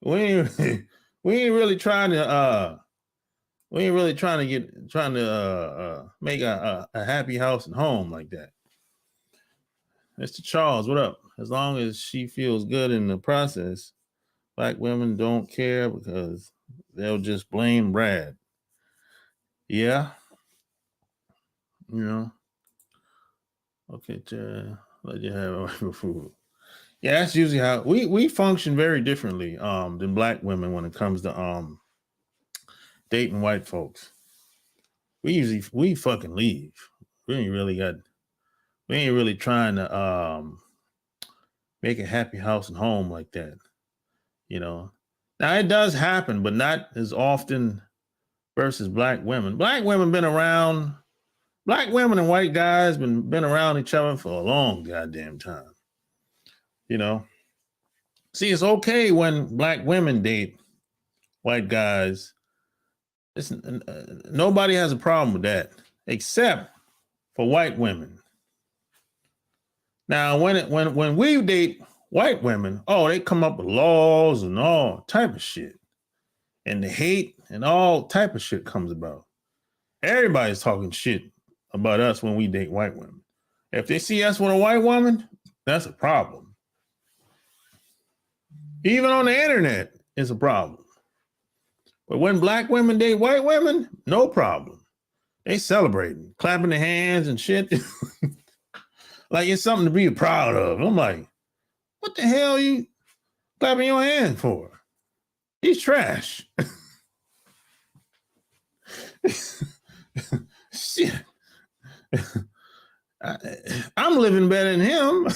We ain't really trying to make a happy house and home like that. Mr. Charles, what up? As long as she feels good in the process, black women don't care because they'll just blame Brad. Yeah. You know. Okay, let you have food. Yeah, that's usually how we function very differently than black women when it comes to dating white folks. We fucking leave. We ain't really trying to make a happy house and home like that. You know. Now it does happen, but not as often versus black women. Black women been around. Black women and white guys been around each other for a long goddamn time. You know. See, it's okay when black women date white guys. Nobody has a problem with that, except for white women. Now, when we date white women, oh, they come up with laws and all type of shit. And the hate and all type of shit comes about. Everybody's talking shit about us when we date white women. If they see us with a white woman, that's a problem. Even on the internet, it's a problem. But when black women date white women, no problem. They celebrating, clapping their hands and shit. Like it's something to be proud of. I'm like, what the hell are you clapping your hand for? He's trash. Shit. I'm living better than him.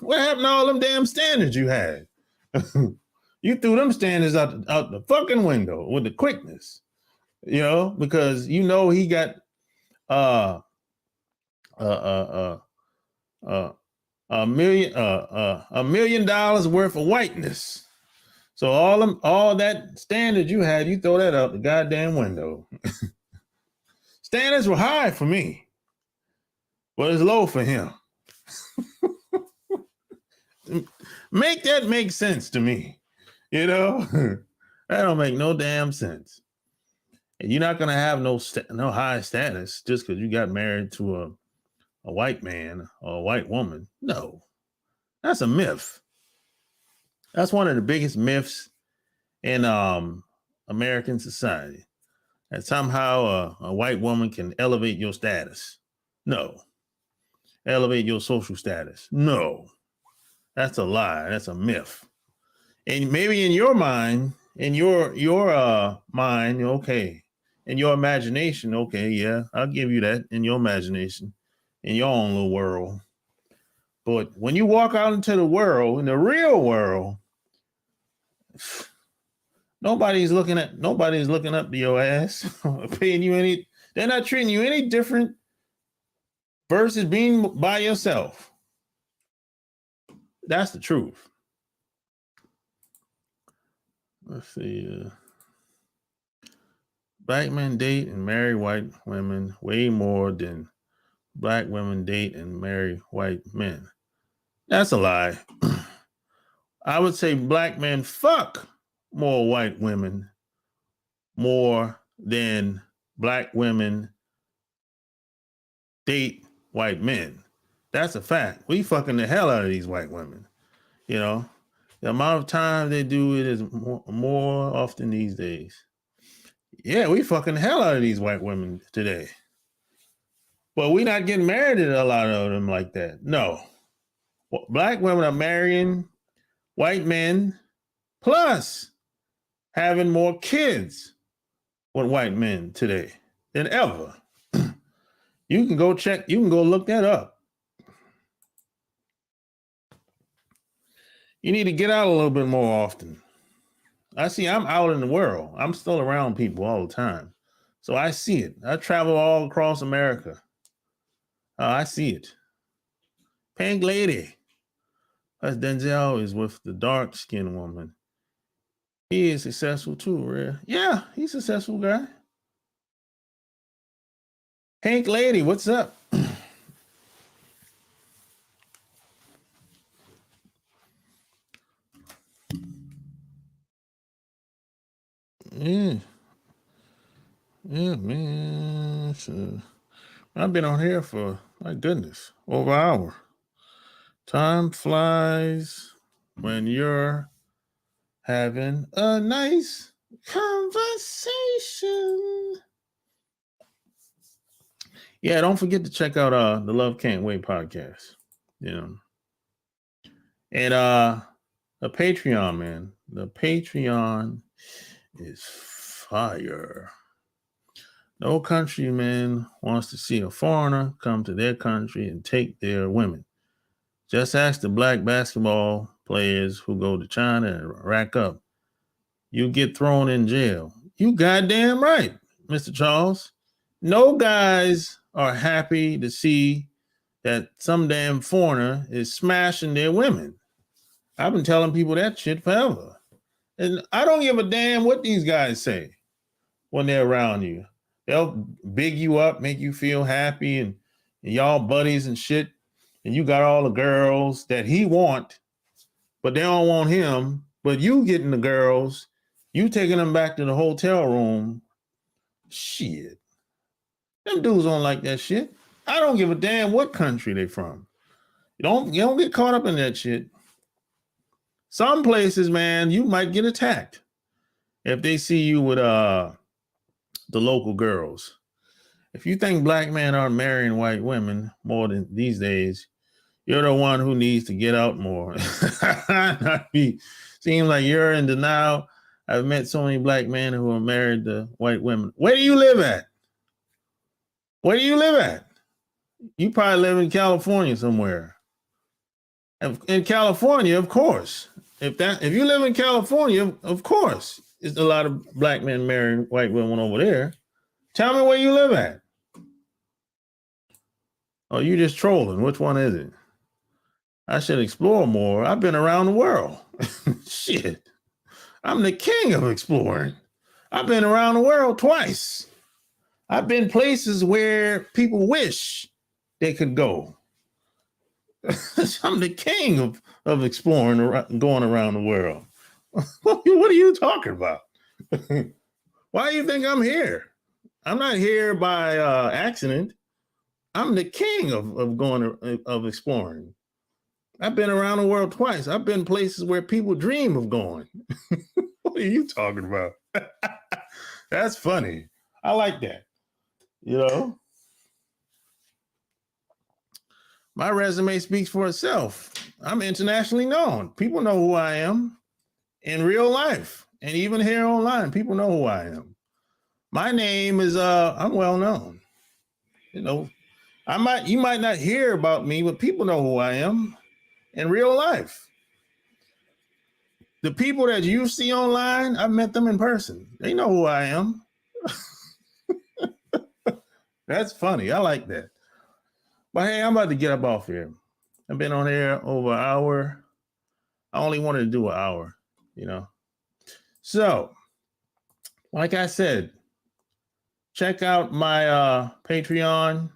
What happened to all them damn standards you had? You threw them standards out the fucking window with the quickness, you know, because you know he got $1 million worth of whiteness. So all that standard you had, you throw that out the goddamn window. Standards were high for me, but it's low for him. Make that make sense to me. You know, that don't make no damn sense. And you're not gonna have no high status just because you got married to a white man or a white woman. No, that's a myth. That's one of the biggest myths in American society. That somehow a white woman can elevate your status. No. Elevate your social status. No. That's a lie. That's a myth. And maybe in your mind, in your mind, okay, in your imagination, okay, yeah, I'll give you that in your imagination, in your own little world. But when you walk out into the world, in the real world, nobody's looking up to your ass, paying you any. They're not treating you any different versus being by yourself. That's the truth. Let's see. Black men date and marry white women way more than black women date and marry white men. That's a lie. I would say black men fuck more white women more than black women date white men. That's a fact. We fucking the hell out of these white women. You know, the amount of time they do it is more often these days. Yeah, we fucking the hell out of these white women today. But we not getting married to a lot of them like that. No. Black women are marrying white men plus having more kids with white men today than ever. You can go look that up. You need to get out a little bit more often. I'm out in the world. I'm still around people all the time. So I see it. I travel all across America. I see it. Pink lady. That's Denzel is with the dark-skinned woman. He is successful too, right? Yeah, he's a successful guy. Pink lady, what's up? Yeah, man. So, I've been on here for, my goodness, over an hour. Time flies when you're having a nice conversation. Yeah, don't forget to check out the Love Can't Wait podcast. You know. And the Patreon, man. The Patreon is fire. No countryman wants to see a foreigner come to their country and take their women. Just ask the black basketball players who go to China and rack up. You get thrown in jail. You goddamn right, Mr. Charles. No guys are happy to see that some damn foreigner is smashing their women. I've been telling people that shit forever. And I don't give a damn what these guys say when they're around you. They'll big you up, make you feel happy, and y'all buddies and shit. and you got all the girls that he want, but they don't want him, but you getting the girls, you taking them back to the hotel room. Shit. Them dudes don't like that shit. I don't give a damn what country they from. You don't get caught up in that shit. Some places, man, you might get attacked if they see you with the local girls. If you think black men are marrying white women more than these days, you're the one who needs to get out more. Seems like you're in denial. I've met so many black men who are married to white women. Where do you live at? Where do you live at? You probably live in California somewhere. In California, of course. If you live in California, of course, there's a lot of black men marrying white women over there. Tell me where you live at. Oh, you just trolling. Which one is it? I should explore more. I've been around the world. Shit. I'm the king of exploring. I've been around the world twice. I've been places where people wish they could go. I'm the king of exploring, going around the world. What are you talking about? Why do you think I'm here? I'm not here by accident. I'm the king of exploring. I've been around the world twice. I've been places where people dream of going. What are you talking about? That's funny. I like that. You know? My resume speaks for itself. I'm internationally known. People know who I am in real life. And even here online, people know who I am. My name is I'm well known. You know, you might not hear about me, but people know who I am in real life. The people that you see online, I've met them in person. They know who I am. That's funny. I like that. But hey, I'm about to get up off here. I've been on here over an hour. I only wanted to do an hour, you know. So, like I said, check out my Patreon.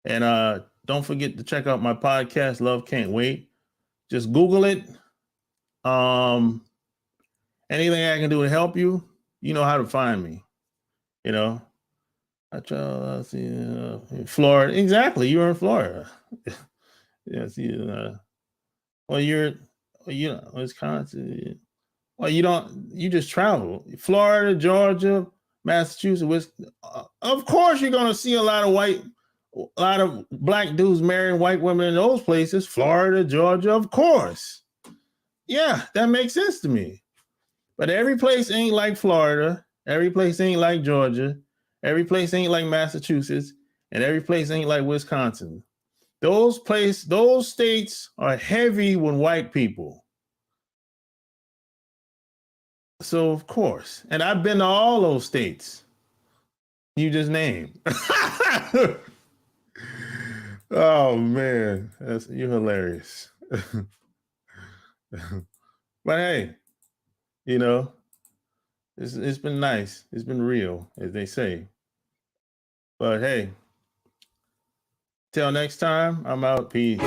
And don't forget to check out my podcast, Love Can't Wait. Just Google it. Anything I can do to help you, you know how to find me. You know, I try to see Florida. Exactly, you're in Florida. Yes, well, Wisconsin. Well, you just travel. Florida, Georgia, Massachusetts. Of course, you're gonna see a lot of black dudes marrying white women in those places. Florida, Georgia, of course. Yeah, that makes sense to me. But every place ain't like Florida. Every place ain't like Georgia. Every place ain't like Massachusetts. And every place ain't like Wisconsin. Those states are heavy with white people. So, of course. And I've been to all those states you just named. Oh, man. You're hilarious. But hey, you know, it's been nice. It's been real, as they say. But hey, till next time, I'm out. Peace.